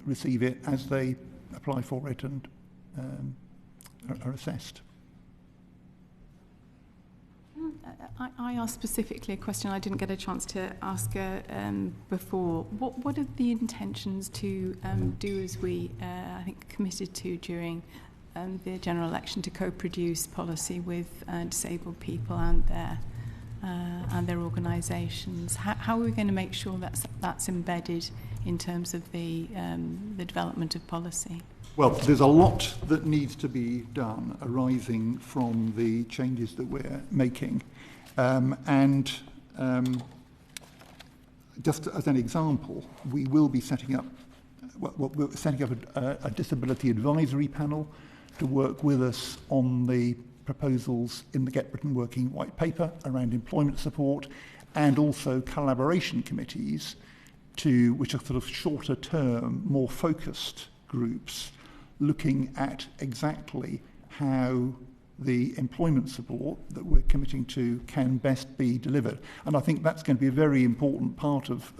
S4: receive it as they apply for it and are assessed.
S1: I asked specifically a question I didn't get a chance to ask before. What are the intentions to do as we, I think, committed to during the general election to co-produce policy with disabled people and their organisations? How are we going to make sure that's embedded in terms of the development of policy?
S4: Well, there's a lot that needs to be done arising from the changes that we're making. Just as an example, we will be setting up a disability advisory panel to work with us on the proposals in the Get Britain Working white paper around employment support, and also collaboration committees which are sort of shorter term, more focused groups looking at exactly how the employment support that we're committing to can best be delivered. And I think that's going to be a very important part of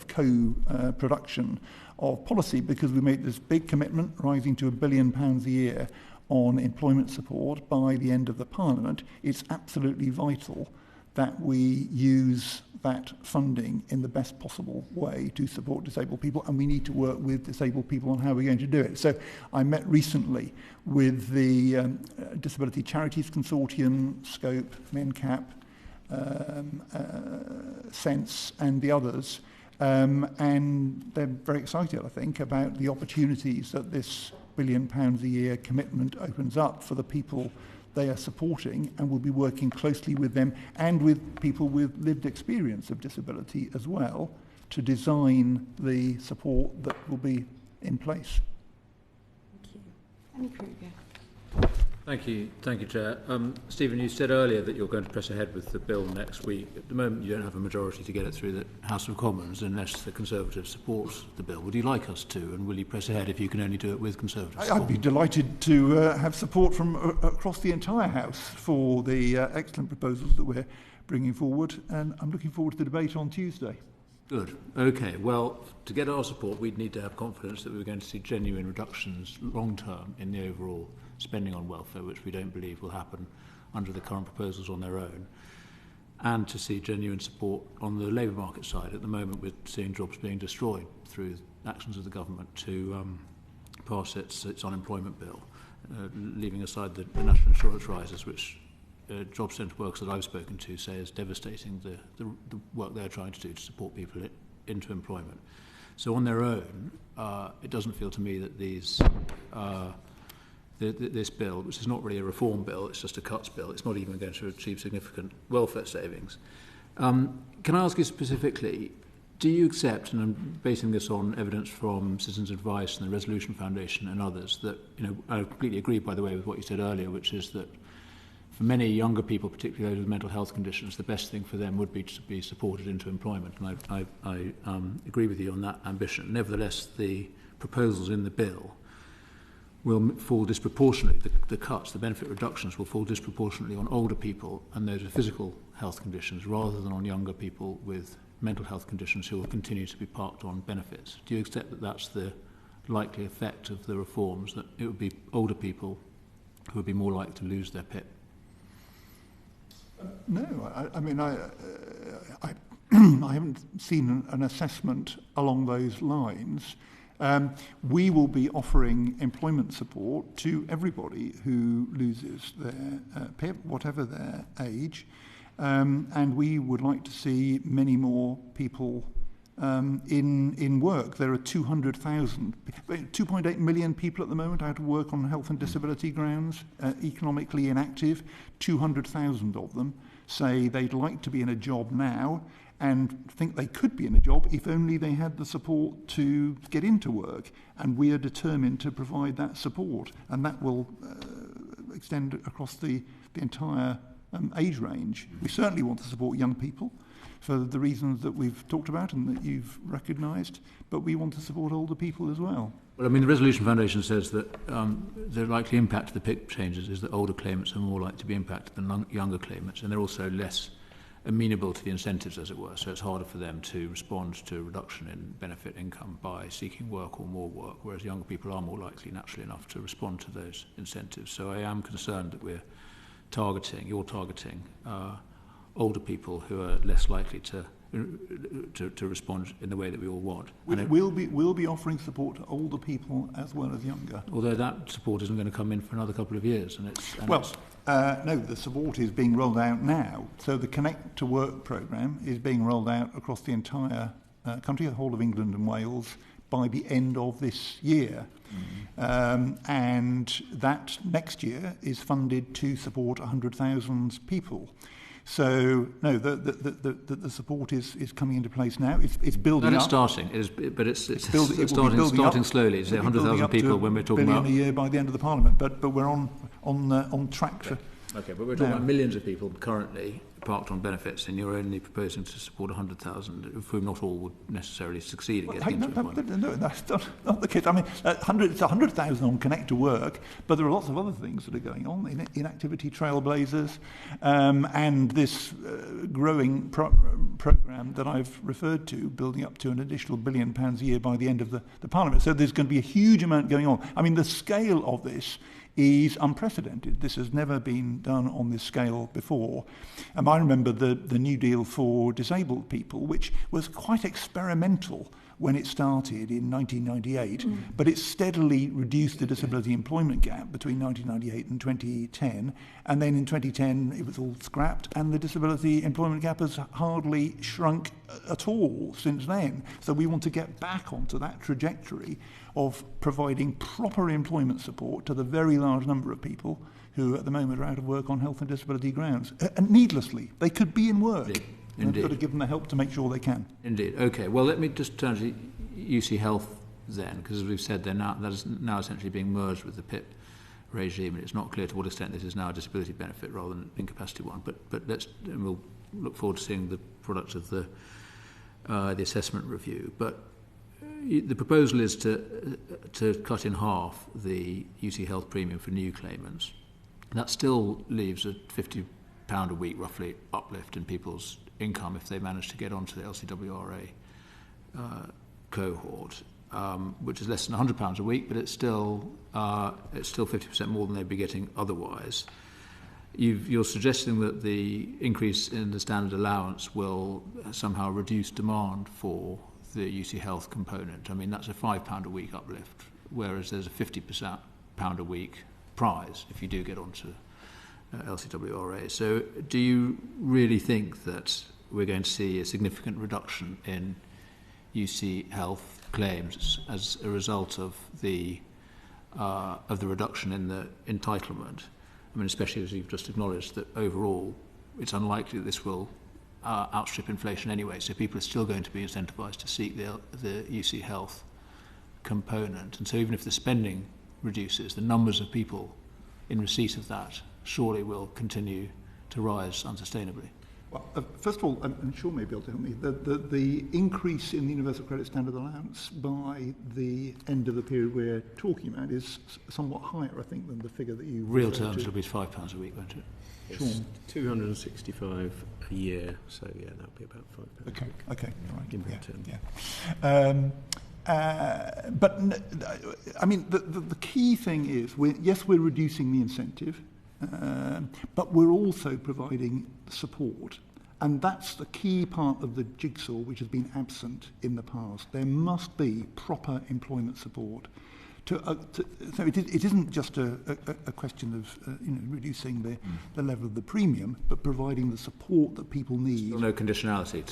S4: co-production of policy, because we made this big commitment rising to £1 billion a year on employment support by the end of the Parliament. It's absolutely vital that we use that funding in the best possible way to support disabled people, and we need to work with disabled people on how we're going to do it. So I met recently with the Disability Charities Consortium, Scope, MenCap, Sense and the others, and they're very excited, I think, about the opportunities that this £1 billion a year commitment opens up for the people they are supporting, and will be working closely with them and with people with lived experience of disability as well to design the support that will be in place.
S1: Thank you. Annie Kruger.
S10: Thank you, Chair. Stephen, you said earlier that you're going to press ahead with the bill next week. At the moment, you don't have a majority to get it through the House of Commons unless the Conservatives support the bill. Would you like us to, and will you press ahead if you can only do it with Conservative support?
S4: I'd be delighted to have support from across the entire House for the excellent proposals that we're bringing forward, and I'm looking forward to the debate on Tuesday.
S10: Good. Okay. Well, to get our support, we'd need to have confidence that we're going to see genuine reductions long-term in the overall spending on welfare, which we don't believe will happen under the current proposals on their own. and to see genuine support on the labour market side. At the moment, we're seeing jobs being destroyed through actions of the government to pass its unemployment bill, leaving aside the national insurance rises, which job centre workers that I've spoken to say is devastating, the work they're trying to do to support people into employment. So on their own, it doesn't feel to me that these this bill, which is not really a reform bill, it's just a cuts bill, it's not even going to achieve significant welfare savings. Can I ask you specifically, do you accept, and I'm basing this on evidence from Citizens Advice and the Resolution Foundation and others, that, I completely agree, by the way, with what you said earlier, which is that for many younger people, particularly those with mental health conditions, the best thing for them would be to be supported into employment, and I agree with you on that ambition. Nevertheless, the proposals in the bill will fall disproportionately, the cuts, the benefit reductions will fall disproportionately on older people and those with physical health conditions rather than on younger people with mental health conditions who will continue to be parked on benefits. Do you accept that that's the likely effect of the reforms, that it would be older people who would be more likely to lose their PIP?
S4: No, I haven't seen an assessment along those lines. We will be offering employment support to everybody who loses their PIP, whatever their age, and we would like to see many more people in work. There are 2.8 million people at the moment out of work on health and disability grounds, economically inactive. 200,000 of them say they'd like to be in a job now and think they could be in a job if only they had the support to get into work. And we are determined to provide that support, and that will extend across the entire age range. We certainly want to support young people for the reasons that we've talked about and that you've recognised, but we want to support older people as well.
S10: Well, I mean, the Resolution Foundation says that the likely impact of the PIP changes is that older claimants are more likely to be impacted than younger claimants, and they're also less amenable to the incentives, as it were, so it's harder for them to respond to a reduction in benefit income by seeking work or more work, whereas younger people are more likely, naturally enough, to respond to those incentives. So I am concerned that you're targeting older people who are less likely to respond in the way that we all want.
S4: We'll be offering support to older people as well as younger.
S10: Although that support isn't going to come in for another couple of years.
S4: No, the support is being rolled out now. So the Connect to Work programme is being rolled out across the entire country, the whole of England and Wales, by the end of this year. And that next year is funded to support 100,000 people. So no, the support is coming into place now. It's building up.
S10: And it's starting. It's starting slowly. It's 100,000 people when we're talking about
S4: a year by the end of the Parliament. But we're on track for.
S10: Okay, but we're talking about millions of people currently parked on benefits, and you're only proposing to support 100,000, of whom not all would necessarily succeed in getting into employment.
S4: No, that's not the case. I mean, it's 100,000 on Connect to Work, but there are lots of other things that are going on, inactivity trailblazers, and this growing programme that I've referred to, building up to an additional £1 billion a year by the end of the Parliament. So there's going to be a huge amount going on. I mean, the scale of this is unprecedented. This has never been done on this scale before. I remember the New Deal for disabled people, which was quite experimental when it started in 1998, but it steadily reduced the disability employment gap between 1998 and 2010, and then in 2010 it was all scrapped, and the disability employment gap has hardly shrunk at all since then. So we want to get back onto that trajectory of providing proper employment support to the very large number of people who at the moment are out of work on health and disability grounds. And needlessly, they could be in work.
S10: Indeed.
S4: We've got to give them the help to make sure they can.
S10: Indeed. Okay, well, let me just turn to UC Health then, because as we've said, that is now essentially being merged with the PIP regime, and it's not clear to what extent this is now a disability benefit rather than an incapacity one. But we'll look forward to seeing the product of the assessment review. But the proposal is to cut in half the UC Health premium for new claimants. That still leaves a £50 a week roughly uplift in people's income if they manage to get onto the LCWRA cohort, which is less than £100 a week, but it's still 50% more than they'd be getting otherwise. You're suggesting that the increase in the standard allowance will somehow reduce demand for the UC Health component. I mean, that's a £5 a week uplift, whereas there's a £50 a week prize if you do get onto LCWRA. So do you really think that we're going to see a significant reduction in UC Health claims as a result of the reduction in the entitlement? I mean, especially as you've just acknowledged that overall it's unlikely that this will outstrip inflation anyway, so people are still going to be incentivised to seek the UC Health component. And so even if the spending reduces, the numbers of people in receipt of that surely will continue to rise unsustainably.
S4: Well, first of all, and Shaun may be able to help me, the increase in the Universal Credit Standard Allowance by the end of the period we're talking about is somewhat higher, I think, than the figure that you...
S10: Real terms, it'll be £5 a week, won't it?
S3: It's 265 a year, so yeah, that'll be about £5.
S4: Okay, all right.
S3: In real terms.
S4: Yeah. But I mean, the key thing is, we're reducing the incentive, but we're also providing support. And that's the key part of the jigsaw which has been absent in the past. There must be proper employment support. So it isn't just a question of reducing the level of the premium, but providing the support that people need.
S10: Still no conditionality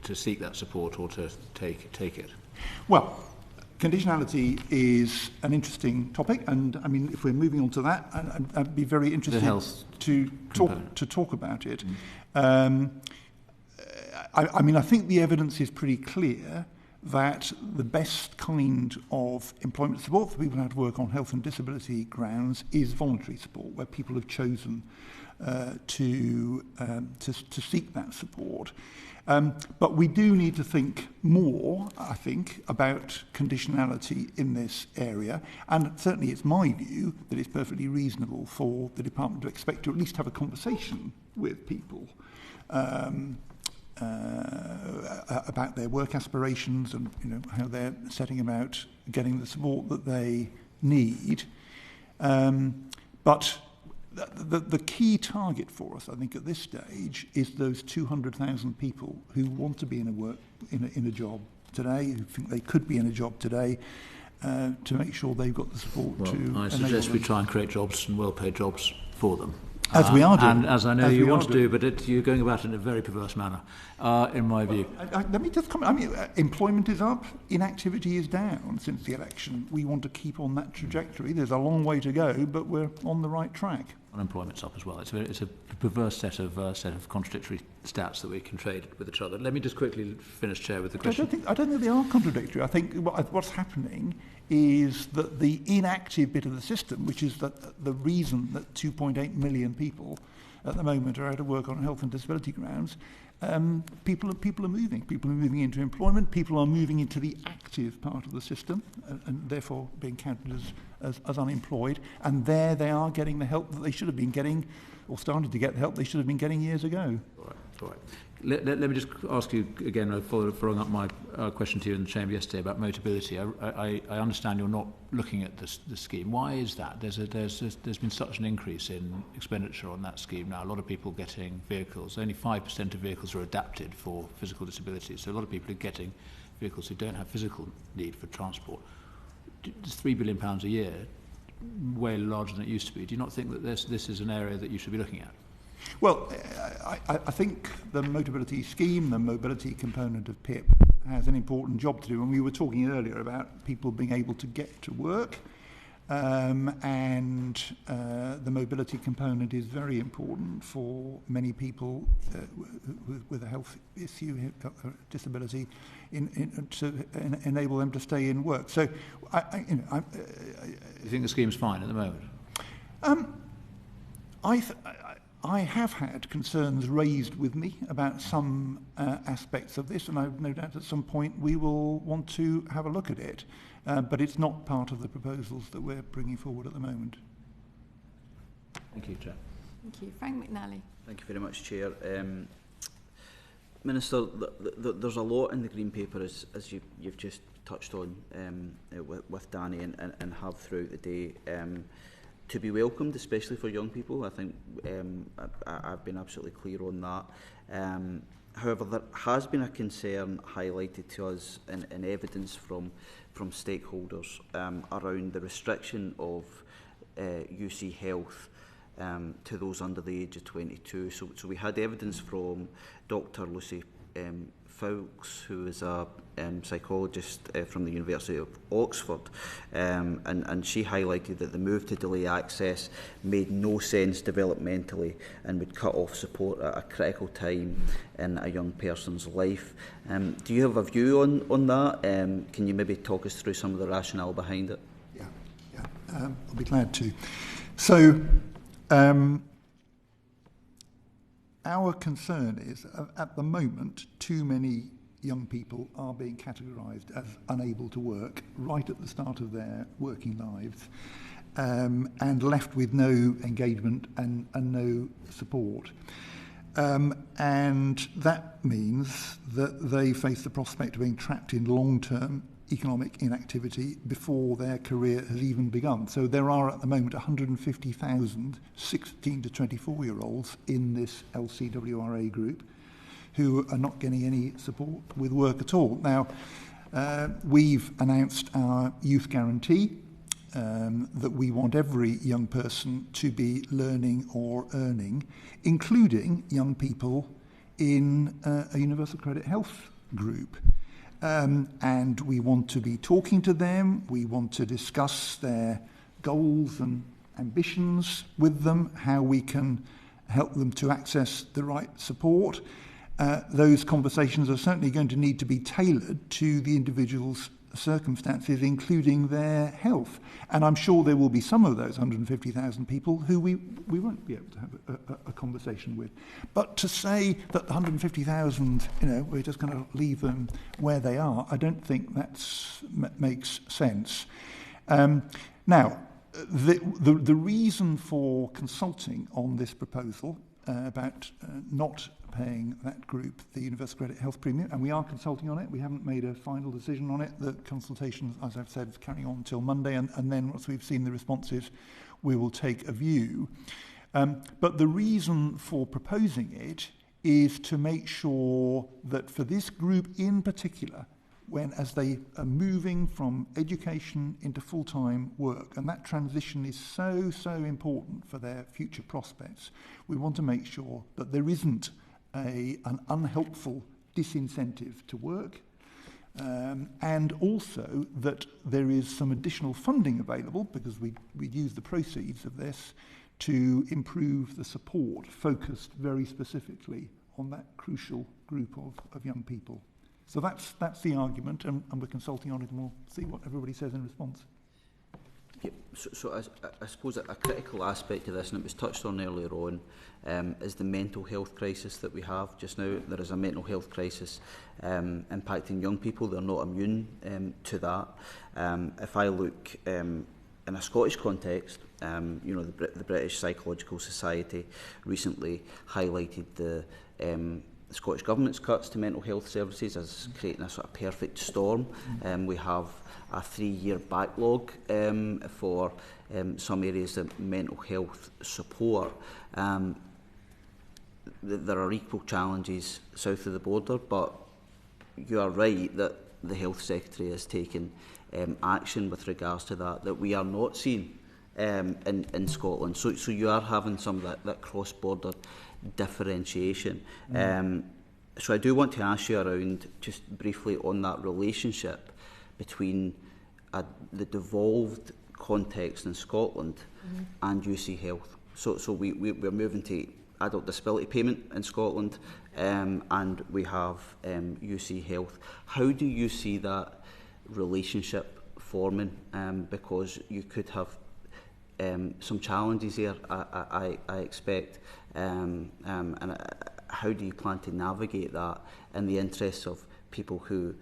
S10: to seek that support or to take it.
S4: Well, conditionality is an interesting topic, and I mean, if we're moving on to that, I'd be very interested to talk about it. I mean, I think the evidence is pretty clear that the best kind of employment support for people who have to work on health and disability grounds is voluntary support, where people have chosen to seek that support. But we do need to think more, I think, about conditionality in this area. And certainly it's my view that it's perfectly reasonable for the department to expect to at least have a conversation with people about their work aspirations and how they're setting about getting the support that they need. But the key target for us, I think, at this stage is those 200,000 people who want to be in a job today, who think they could be in a job today, to make sure they've got the support to.
S10: I suggest we try and create jobs and well-paid jobs for them.
S4: As we are doing.
S10: And as I know you want to do, but you're going about it in a very perverse manner, in my view.
S4: Let me just comment. I mean, employment is up, inactivity is down since the election. We want to keep on that trajectory. There's a long way to go, but we're on the right track.
S10: Unemployment's up as well. It's a perverse set of contradictory stats that we can trade with each other. Let me just quickly finish, Chair, with the question.
S4: I don't think they are contradictory. I think what's happening is that the inactive bit of the system, which is the reason that 2.8 million people at the moment are out of work on health and disability grounds, people are moving. People are moving into employment. People are moving into the active part of the system, and therefore being counted as unemployed. And there they are getting the help that they should have been getting, or starting to get the help they should have been getting years ago.
S10: All right. Let me just ask you again, following up my question to you in the Chamber yesterday about Motability. I understand you're not looking at the scheme. Why is that? There's been such an increase in expenditure on that scheme now. A lot of people getting vehicles. Only 5% of vehicles are adapted for physical disabilities. So a lot of people are getting vehicles who don't have physical need for transport. It's £3 billion a year, way larger than it used to be. Do you not think that this is an area that you should be looking at?
S4: Well, I think the Motability scheme, the mobility component of PIP, has an important job to do. And we were talking earlier about people being able to get to work, and the mobility component is very important for many people with a health issue, disability, to enable them to stay in work. So,
S10: you think the scheme's fine at the moment?
S4: I have had concerns raised with me about some aspects of this, and I've no doubt at some point we will want to have a look at it. But it's not part of the proposals that we're bringing forward at the moment.
S10: Thank you, Chair.
S1: Thank you. Frank McNally.
S8: Thank you very much, Chair. Minister, there's a lot in the Green Paper, as you've just touched on with Danny and have throughout the day. to be welcomed, especially for young people. I think I've been absolutely clear on that. However, there has been a concern highlighted to us in evidence from stakeholders around the restriction of UC Health to those under the age of 22. So we had evidence from Dr. Lucy Fowkes, who is a psychologist from the University of Oxford, and she highlighted that the move to delay access made no sense developmentally and would cut off support at a critical time in a young person's life. Do you have a view on that? Can you maybe talk us through some of the rationale behind it?
S4: Yeah, I'll be glad to. So, our concern is, at the moment, too many young people are being categorised as unable to work right at the start of their working lives, and left with no engagement and no support. And that means that they face the prospect of being trapped in long-term economic inactivity before their career has even begun. So there are at the moment 150,000 16 to 24-year-olds in this LCWRA group who are not getting any support with work at all. Now, we've announced our youth guarantee, that we want every young person to be learning or earning, including young people in a universal credit health group. And we want to be talking to them, we want to discuss their goals and ambitions with them, how we can help them to access the right support. Those conversations are certainly going to need to be tailored to the individual's circumstances, including their health. And I'm sure there will be some of those 150,000 people who we won't be able to have a conversation with. But to say that the 150,000, we're just going to leave them where they are, I don't think that makes sense. Now, the reason for consulting on this proposal about not paying that group the universal credit health premium, and we are consulting on it. We haven't made a final decision on it. The consultation, as I've said, is carrying on until Monday, and then once we've seen the responses, we will take a view. But the reason for proposing it is to make sure that for this group in particular, as they are moving from education into full-time work, and that transition is so important for their future prospects, we want to make sure that there isn't an unhelpful disincentive to work, and also that there is some additional funding available, because we'd use the proceeds of this to improve the support focused very specifically on that crucial group of young people. So that's the argument, and we're consulting on it, and we'll see what everybody says in response.
S8: Yeah, so I suppose a critical aspect of this, and it was touched on earlier on, is the mental health crisis that we have just now. There is a mental health crisis impacting young people. They're not immune to that. If I look in a Scottish context, the British Psychological Society recently highlighted the Scottish Government's cuts to mental health services as creating a sort of perfect storm. We have a 3-year backlog for some areas of mental health support. There are equal challenges south of the border, but you are right that the Health Secretary has taken action with regards to that we are not seeing in Scotland. So you are having some of that cross-border differentiation. So I do want to ask you around, just briefly, on that relationship between the devolved context in Scotland and UC Health. So we're moving to adult disability payment in Scotland, and we have UC Health. How do you see that relationship forming? Because you could have some challenges here, I expect, and how do you plan to navigate that in the interests of people who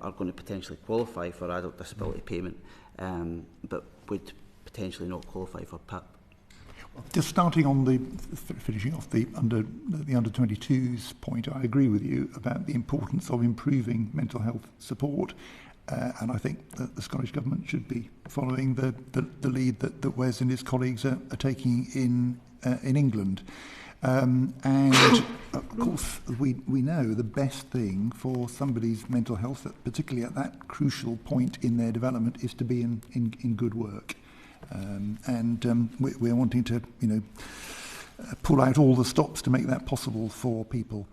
S8: are going to potentially qualify for adult disability payment, but would potentially not qualify for PIP?
S4: Just starting on finishing off the under 22s point, I agree with you about the importance of improving mental health support, And I think that the Scottish Government should be following the lead that Wes and his colleagues are taking in England. And of course, we know the best thing for somebody's mental health, particularly at that crucial point in their development, is to be in good work. We're wanting to, pull out all the stops to make that possible for people.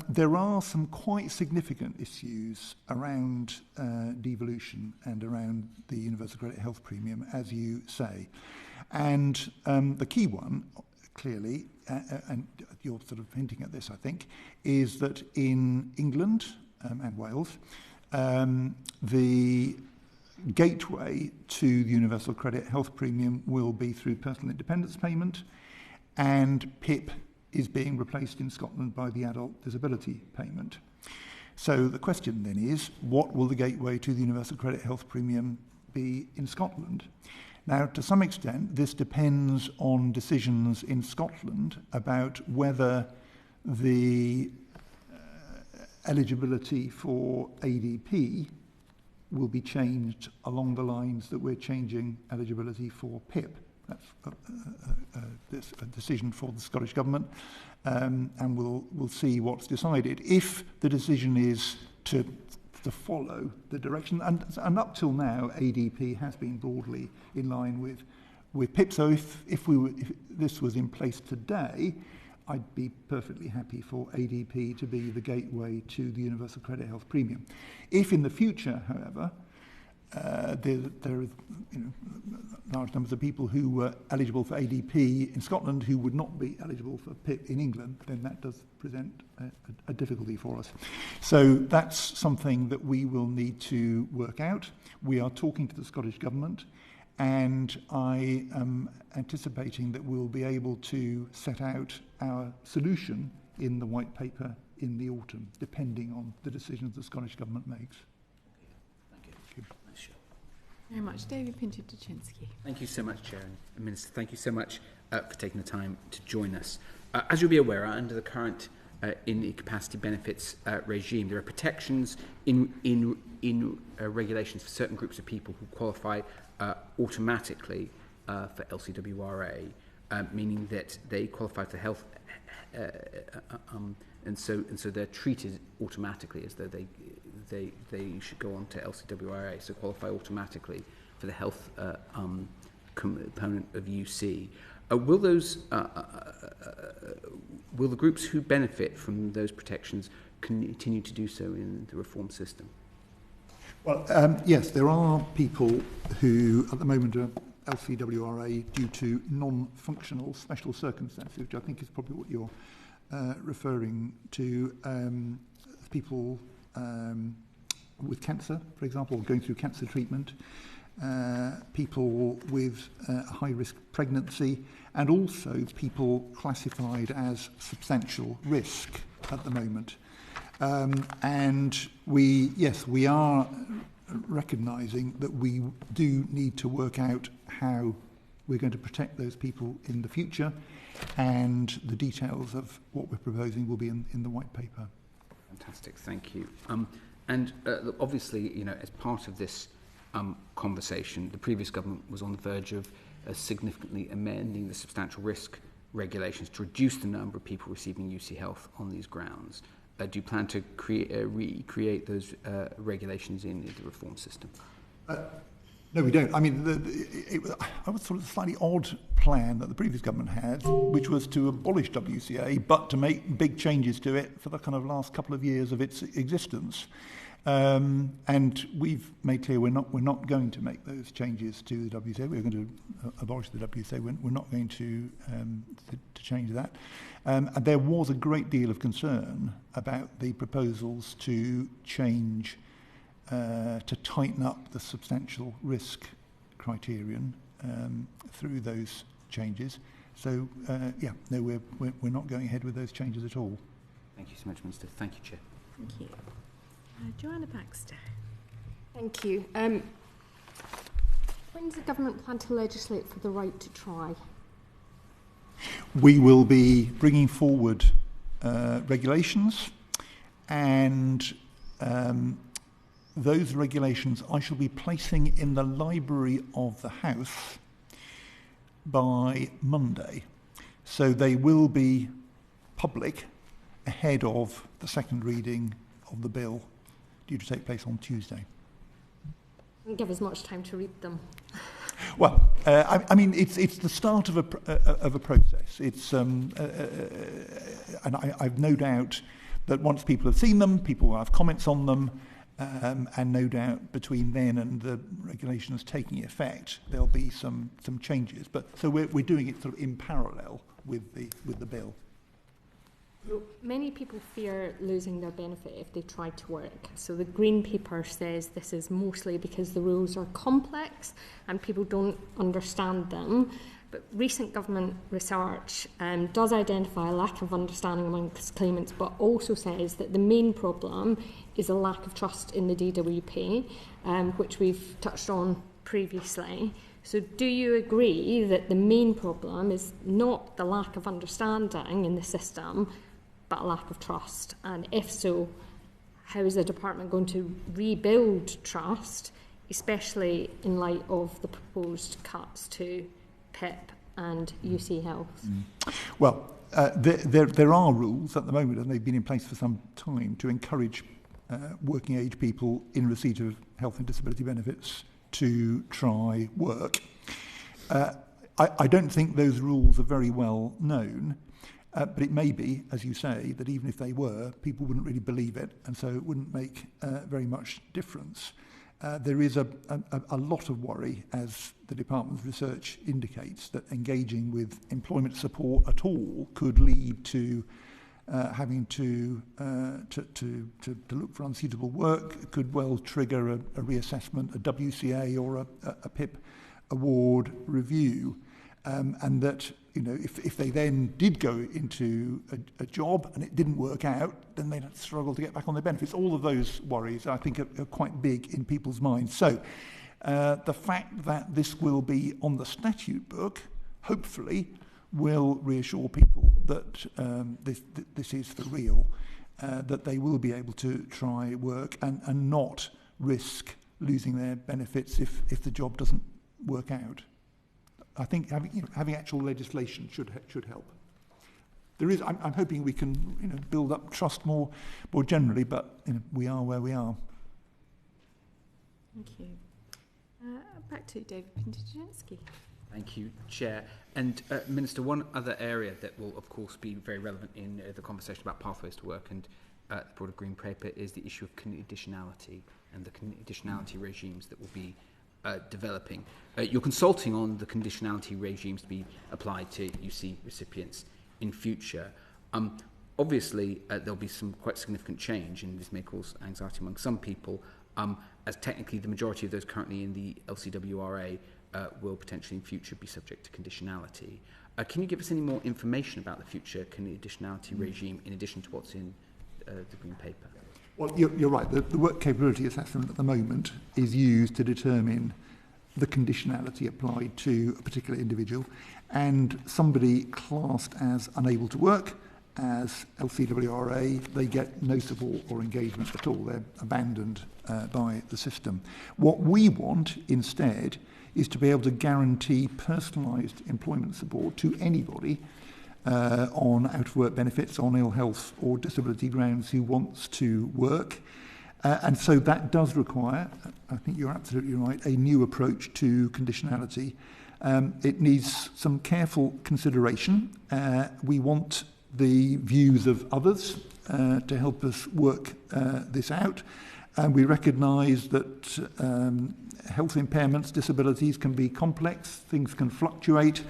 S4: There are some quite significant issues around devolution and around the universal credit health premium, as you say. And the key one, clearly, and you're sort of hinting at this, I think, is that in England and Wales, the gateway to the universal credit health premium will be through personal independence payment, and PIP is being replaced in Scotland by the adult disability payment. So the question then is, what will the gateway to the universal credit health premium be in Scotland? Now, to some extent, this depends on decisions in Scotland about whether the eligibility for ADP will be changed along the lines that we're changing eligibility for PIP. That's a decision for the Scottish Government, and we'll see what's decided. If the decision is to follow the direction, and up till now, ADP has been broadly in line with PIP. So if this was in place today, I'd be perfectly happy for ADP to be the gateway to the universal credit health premium. If in the future, however, there are large numbers of people who were eligible for ADP in Scotland who would not be eligible for PIP in England, then that does present a difficulty for us. So that's something that we will need to work out. We are talking to the Scottish Government, and I am anticipating that we'll be able to set out our solution in the white paper in the autumn, depending on the decisions the Scottish Government makes.
S1: Very much. David Pincher-Duchinsky.
S11: Thank you so much, Chair and Minister. Thank you so much for taking the time to join us. As you'll be aware, under the current incapacity benefits regime, there are protections in regulations for certain groups of people who qualify automatically for LCWRA, meaning that they qualify for health, and so they're treated automatically as though they should go on to LCWRA, so qualify automatically for the health component of UC. Will the groups who benefit from those protections continue to do so in the reform system?
S4: Well, yes, there are people who at the moment are LCWRA due to non-functional special circumstances, which I think is probably what you're referring to. People with cancer, for example, going through cancer treatment, people with high-risk pregnancy, and also people classified as substantial risk at the moment. And we are recognising that we do need to work out how we're going to protect those people in the future, and the details of what we're proposing will be in the white paper.
S11: Fantastic, thank you. Look, obviously, as part of this conversation, the previous government was on the verge of significantly amending the substantial risk regulations to reduce the number of people receiving UC health on these grounds. Do you plan to recreate those regulations in the reform system?
S4: No, we don't. I mean, it was sort of a slightly odd plan that the previous government had, which was to abolish WCA, but to make big changes to it for the kind of last couple of years of its existence. And we've made clear we're not going to make those changes to the WCA. We're going to abolish the WCA. We're not going to change that. And there was a great deal of concern about the proposals to change, to tighten up the substantial risk criterion through those changes. So, we're not going ahead with those changes at all.
S11: Thank you so much, Minister. Thank you, Chair.
S1: Thank you. Joanna Baxter.
S6: Thank you. When does the government plan to legislate for the right to try?
S4: We will be bringing forward regulations, and those regulations I shall be placing in the library of the House by Monday. So they will be public ahead of the second reading of the bill due to take place on Tuesday.
S6: Don't give us much time to read them.
S4: Well, I mean, it's the start of a process. It's and I've no doubt that once people have seen them, people will have comments on them, and no doubt between then and the regulations taking effect, there'll be some changes. But so we're doing it sort of in parallel with the bill.
S6: Many people fear losing their benefit if they try to work. So the Green Paper says this is mostly because the rules are complex and people don't understand them. But recent government research does identify a lack of understanding amongst claimants, but also says that the main problem is a lack of trust in the DWP, which we've touched on previously. So do you agree that the main problem is not the lack of understanding in the system, but a lack of trust? And if so, how is the department going to rebuild trust, especially in light of the proposed cuts to PIP and UC Health?
S4: Well, there are rules at the moment, and they've been in place for some time, to encourage working age people in receipt of health and disability benefits to try work. I don't think those rules are very well known, but it may be, as you say, that even if they were, people wouldn't really believe it, and so it wouldn't make very much difference. There is a lot of worry, as the department's research indicates, that engaging with employment support at all could lead to having to look for unsuitable work. It could well trigger a reassessment, a WCA or a PIP award review, and that, you know, if they then did go into a job and it didn't work out, then they'd struggle to get back on their benefits. All of those worries, I think, are quite big in people's minds. So the fact that this will be on the statute book, hopefully, will reassure people that this is for real, that they will be able to try work and not risk losing their benefits if the job doesn't work out. I think having actual legislation should help. There is. I'm hoping we can build up trust more generally, but we are where we are.
S1: Thank you. Back to David Pintojanski.
S11: Thank you, Chair. And Minister, one other area that will, of course, be very relevant in the conversation about pathways to work and the broader Green Paper is the issue of conditionality and the conditionality regimes that will be developing. You're consulting on the conditionality regimes to be applied to UC recipients in future. Obviously, there'll be some quite significant change, and this may cause anxiety among some people, as technically the majority of those currently in the LCWRA will potentially in future be subject to conditionality. Can you give us any more information about the future conditionality regime in addition to what's in the Green Paper?
S4: Well, you're right. The work capability assessment at the moment is used to determine the conditionality applied to a particular individual, and somebody classed as unable to work, as LCWRA, they get no support or engagement at all. They're abandoned by the system. What we want instead is to be able to guarantee personalised employment support to anybody on out-of-work benefits, on ill health or disability grounds who wants to work. And so that does require, I think you're absolutely right, a new approach to conditionality. It needs some careful consideration. We want the views of others to help us work this out. And we recognise that health impairments, disabilities can be complex, things can fluctuate,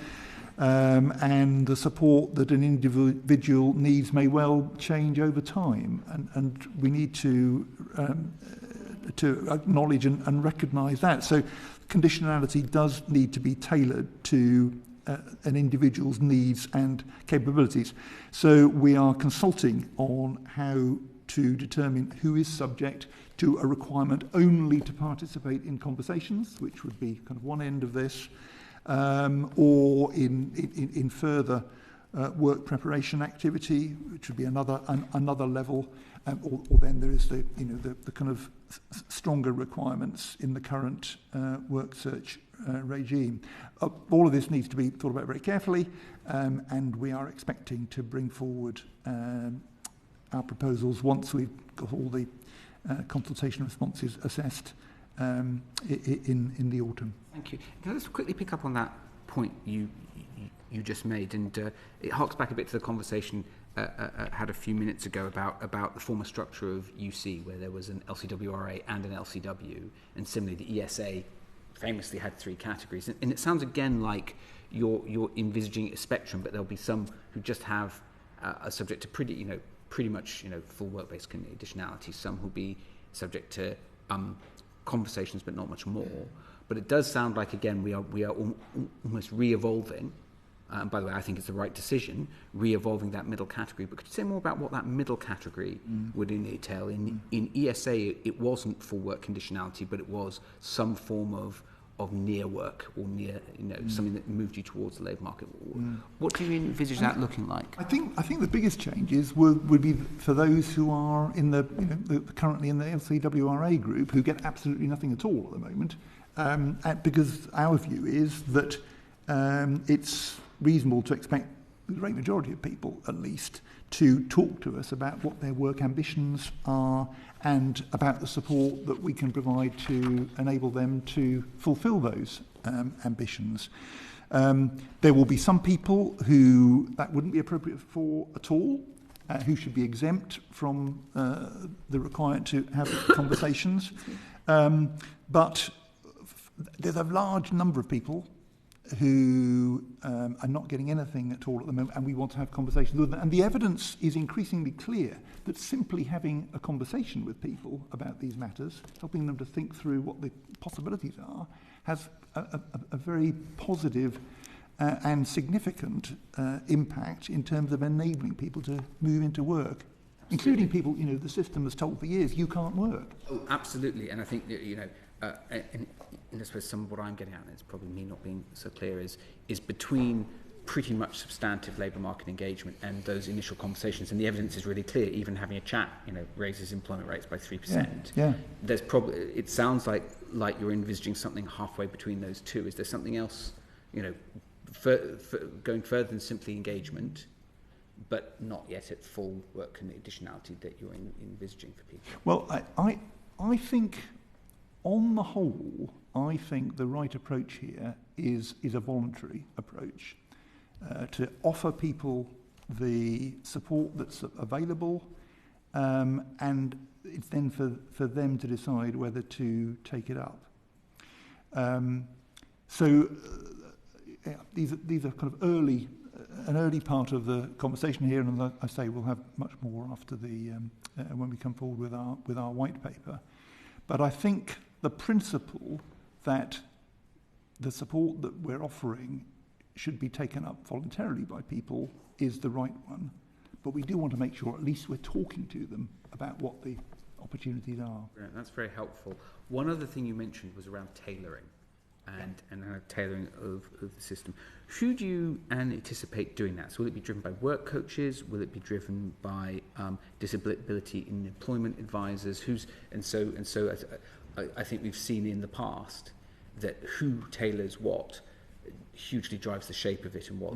S4: and the support that an individual needs may well change over time. And we need to acknowledge and recognise that. So conditionality does need to be tailored to an individual's needs and capabilities. So we are consulting on how to determine who is subject to a requirement only to participate in conversations, which would be kind of one end of this, or in further work preparation activity, which would be another level, or then there is the kind of stronger requirements in the current work search regime. All of this needs to be thought about very carefully, and we are expecting to bring forward our proposals once we've got all the consultation responses assessed in the autumn.
S11: Thank you. Can I just quickly pick up on that point you just made, and it harks back a bit to the conversation had a few minutes ago about the former structure of UC, where there was an LCWRA and an LCW, and similarly the ESA famously had 3 categories. And it sounds again like you're envisaging a spectrum, but there'll be some who just have are subject to pretty much full work-based conditionality. Some who'll be subject to conversations, but not much more. But it does sound like again we are almost re-evolving. And by the way, I think it's the right decision, re-evolving that middle category. But could you say more about what that middle category would entail? In ESA, it wasn't full work conditionality, but it was some form of near work or near, something that moved you towards the labour market. What do you envisage that looking like?
S4: I think the biggest changes would be for those who are in the currently in the LCWRA group who get absolutely nothing at all at the moment, because our view is that it's reasonable to expect the great majority of people, at least, to talk to us about what their work ambitions are and about the support that we can provide to enable them to fulfil those ambitions. There will be some people who that wouldn't be appropriate for at all, who should be exempt from the requirement to have conversations. But there's a large number of people who are not getting anything at all at the moment, and we want to have conversations with them. And the evidence is increasingly clear that simply having a conversation with people about these matters, helping them to think through what the possibilities are, has a very positive and significant impact in terms of enabling people to move into work. Including people, the system has told for years, you can't work.
S11: Oh, absolutely. And I think that, and I suppose some of what I'm getting at, and it's probably me not being so clear, is between pretty much substantive labour market engagement and those initial conversations, and the evidence is really clear. Even having a chat, raises employment rates by 3%.
S4: Yeah.
S11: There's probably, it sounds like you're envisaging something halfway between those two. Is there something else, going further than simply engagement, but not yet at full work conditionality that you're envisaging for people?
S4: Well, I think, on the whole, I think the right approach here is a voluntary approach, to offer people the support that's available, and it's then for them to decide whether to take it up. These are kind of an early part of the conversation here, and as I say, we'll have much more after when we come forward with our white paper. But I think the principle that the support that we're offering should be taken up voluntarily by people is the right one. But we do want to make sure at least we're talking to them about what the opportunities are.
S11: Brilliant. That's very helpful. One other thing you mentioned was around tailoring and tailoring of the system. Who do you anticipate doing that? So will it be driven by work coaches? Will it be driven by disability in employment advisors? I think we've seen in the past that who tailors what hugely drives the shape of it and what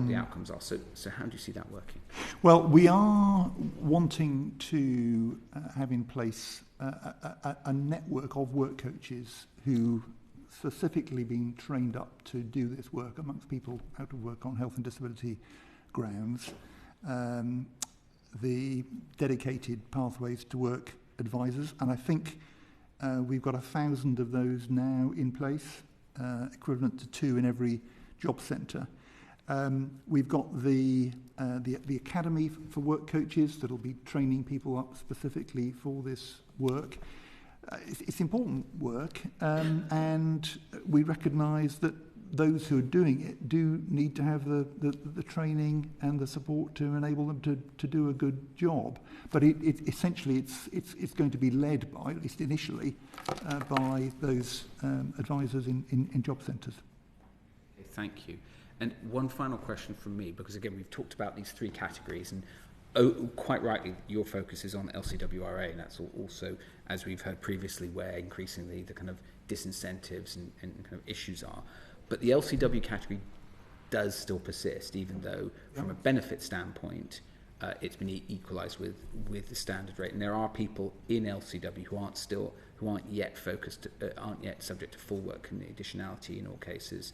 S11: the outcomes are. So how do you see that working?
S4: Well, we are wanting to have in place a network of work coaches who specifically been trained up to do this work amongst people out of work on health and disability grounds. The dedicated pathways to work advisors, and I think we've got 1,000 of those now in place, equivalent to 2 in every job centre. We've got the Academy for Work Coaches that will be training people up specifically for this work. It's important work, and we recognise that those who are doing it do need to have the training and the support to enable them to do a good job. But essentially it's going to be led by, at least initially, by those advisors in job centres.
S11: Okay, thank you. And one final question from me, because again we've talked about these 3 categories, and quite rightly, your focus is on LCWRA, and that's also, as we've heard previously, where increasingly the kind of disincentives and kind of issues are. But the LCW category does still persist, even though from a benefit standpoint, it's been equalised with the standard rate. And there are people in LCW who aren't yet focused, aren't yet subject to full work conditionality in all cases.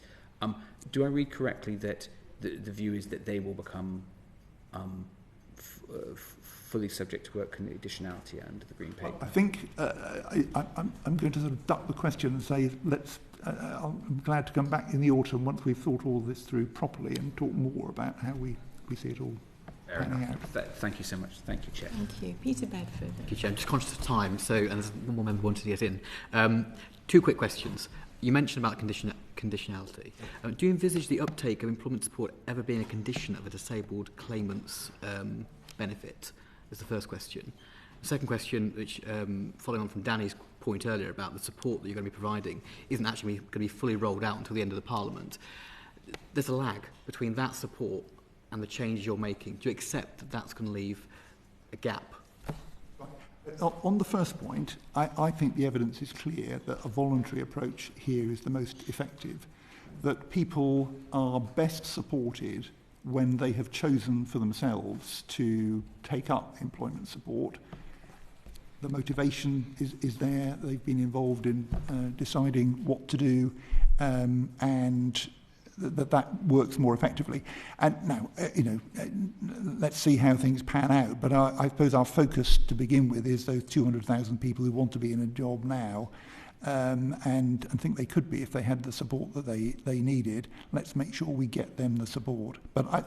S11: Do I read correctly that the view is that they will become fully subject to work conditionality under the Green Paper?
S4: I think I'm going to sort of duck the question and say I'm glad to come back in the autumn once we've thought all this through properly and talk more about how we see it all panning out.
S11: Thank you so much. Thank you, Chair.
S1: Thank you. Peter Bedford.
S5: Thank you, Chair. I'm just conscious of time, and there's one more member wanted to get in. 2 quick questions. You mentioned about conditionality. Do you envisage the uptake of employment support ever being a condition of a disabled claimant's benefit? Is the first question. The second question, which following on from Danny's point earlier about the support that you're going to be providing, isn't actually going to be fully rolled out until the end of the Parliament. There's a lag between that support and the changes you're making. Do you accept that that's going to leave a gap?
S4: On the first point, I think the evidence is clear that a voluntary approach here is the most effective, that people are best supported when they have chosen for themselves to take up employment support. The motivation is there, they've been involved in deciding what to do, and that works more effectively. And now, let's see how things pan out. But I suppose our focus to begin with is those 200,000 people who want to be in a job now, and think they could be if they had the support that they needed. Let's make sure we get them the support. But I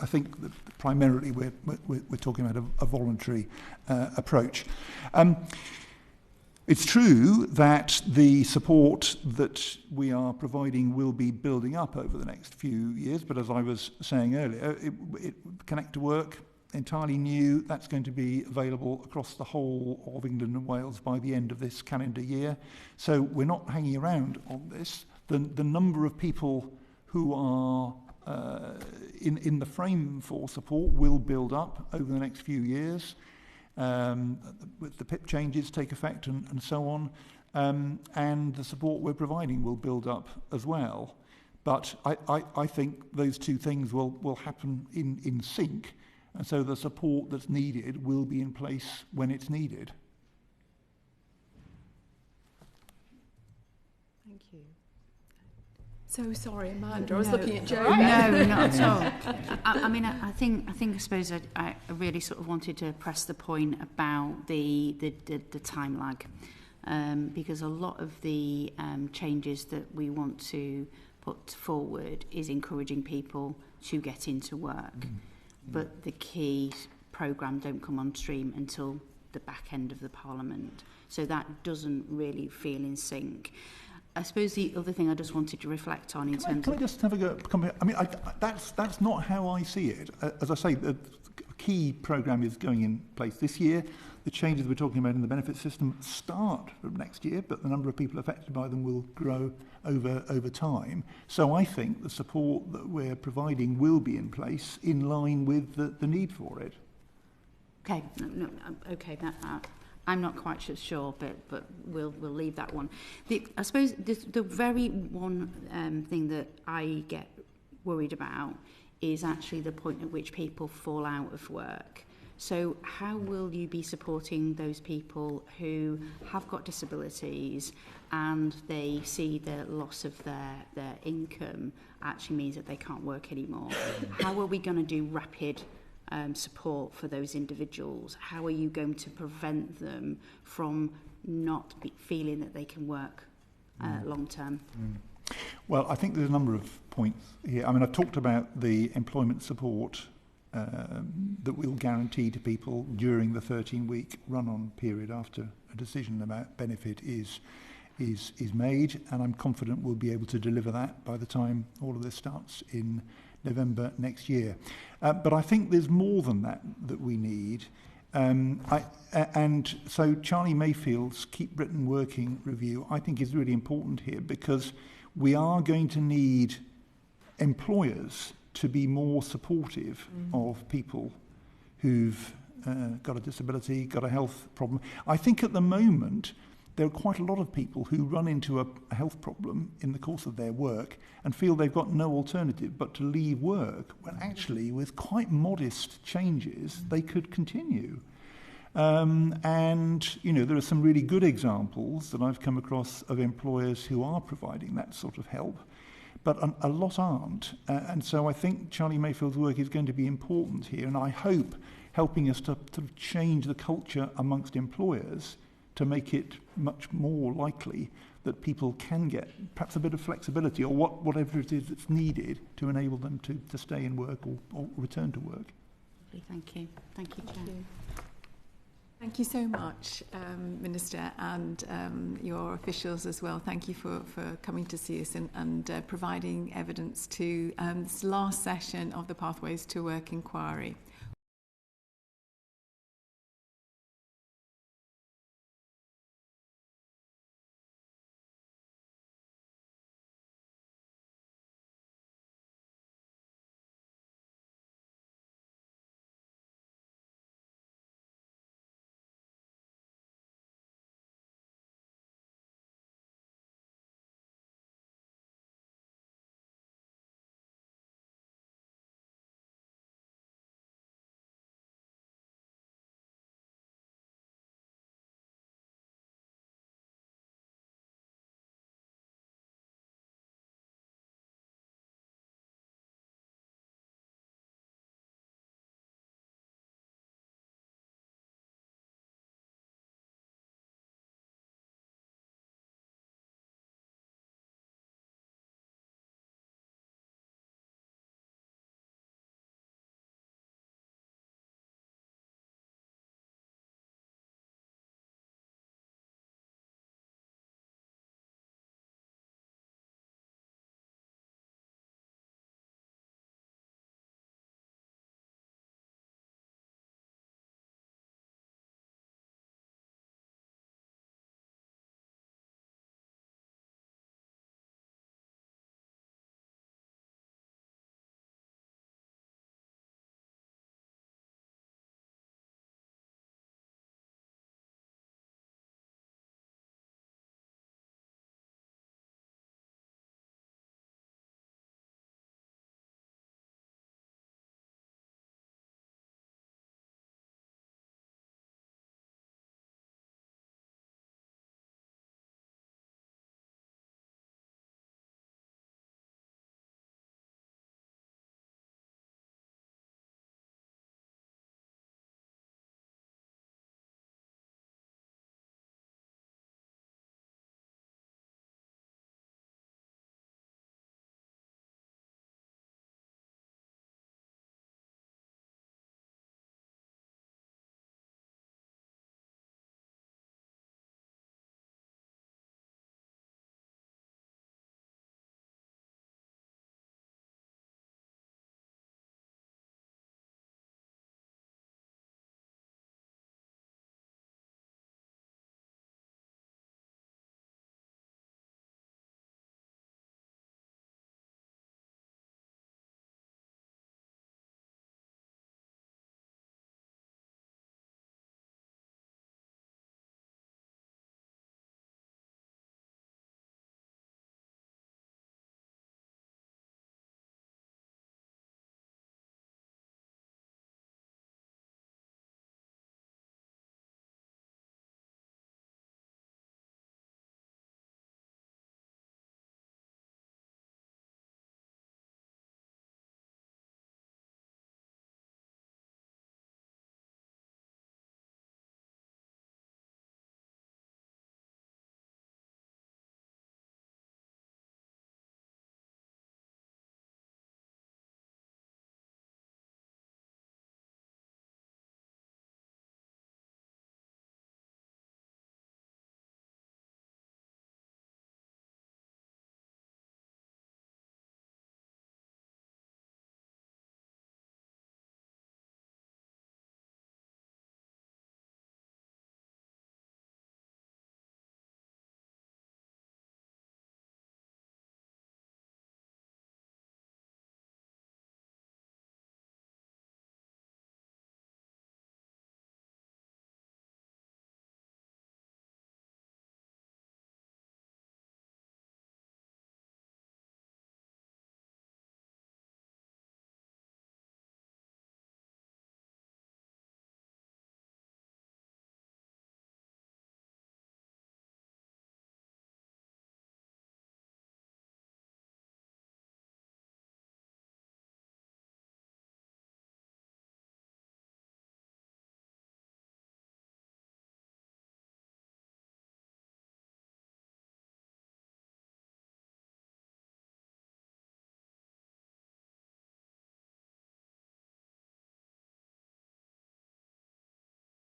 S4: think that primarily we're talking about a voluntary approach. It's true that the support that we are providing will be building up over the next few years, but as I was saying earlier, Connect to Work, entirely new, that's going to be available across the whole of England and Wales by the end of this calendar year. So we're not hanging around on this. The number of people who are in the frame for support will build up over the next few years. With the PIP changes take effect and so on, and the support we're providing will build up as well. But I think those two things will happen in sync, and so the support that's needed will be in place when it's needed.
S1: Thank you. So sorry, Amanda. I was looking at Joe.
S9: No, not at all. I suppose I really sort of wanted to press the point about the time lag, because a lot of the changes that we want to put forward is encouraging people to get into work, but the key programme don't come on stream until the back end of the Parliament, so that doesn't really feel in sync. I suppose the other thing I just wanted to reflect on Can I just have a go?
S4: That's not how I see it. As I say, the key programme is going in place this year. The changes we're talking about in the benefit system start from next year, but the number of people affected by them will grow over time. So I think the support that we're providing will be in place in line with the need for it.
S9: Okay, I'm not quite sure, but we'll leave that one. I suppose the very one thing that I get worried about is actually the point at which people fall out of work. So how will you be supporting those people who have got disabilities and they see the loss of their income actually means that they can't work anymore? How are we going to do rapid support for those individuals? How are you going to prevent them from not feeling that they can work long term?
S4: Well, I think there's a number of points here. I mean, I've talked about the employment support that we'll guarantee to people during the 13-week run-on period after a decision about benefit is made, and I'm confident we'll be able to deliver that by the time all of this starts in November next year. But I think there's more than that we need. And so Charlie Mayfield's Keep Britain Working review, I think, is really important here, because we are going to need employers to be more supportive of people who've got a disability, got a health problem. I think at the moment there are quite a lot of people who run into a health problem in the course of their work and feel they've got no alternative but to leave work, when actually with quite modest changes they could continue. And, you know, there are some really good examples that I've come across of employers who are providing that sort of help, but a lot aren't. And so I think Charlie Mayfield's work is going to be important here, and I hope helping us to change the culture amongst employers to make it much more likely that people can get perhaps a bit of flexibility or whatever it is that's needed to enable them to stay in work or return to work.
S9: Thank you. Thank you, Chair.
S1: Thank you so much, Minister, and your officials as well. Thank you for coming to see us and providing evidence to this last session of the Pathways to Work inquiry.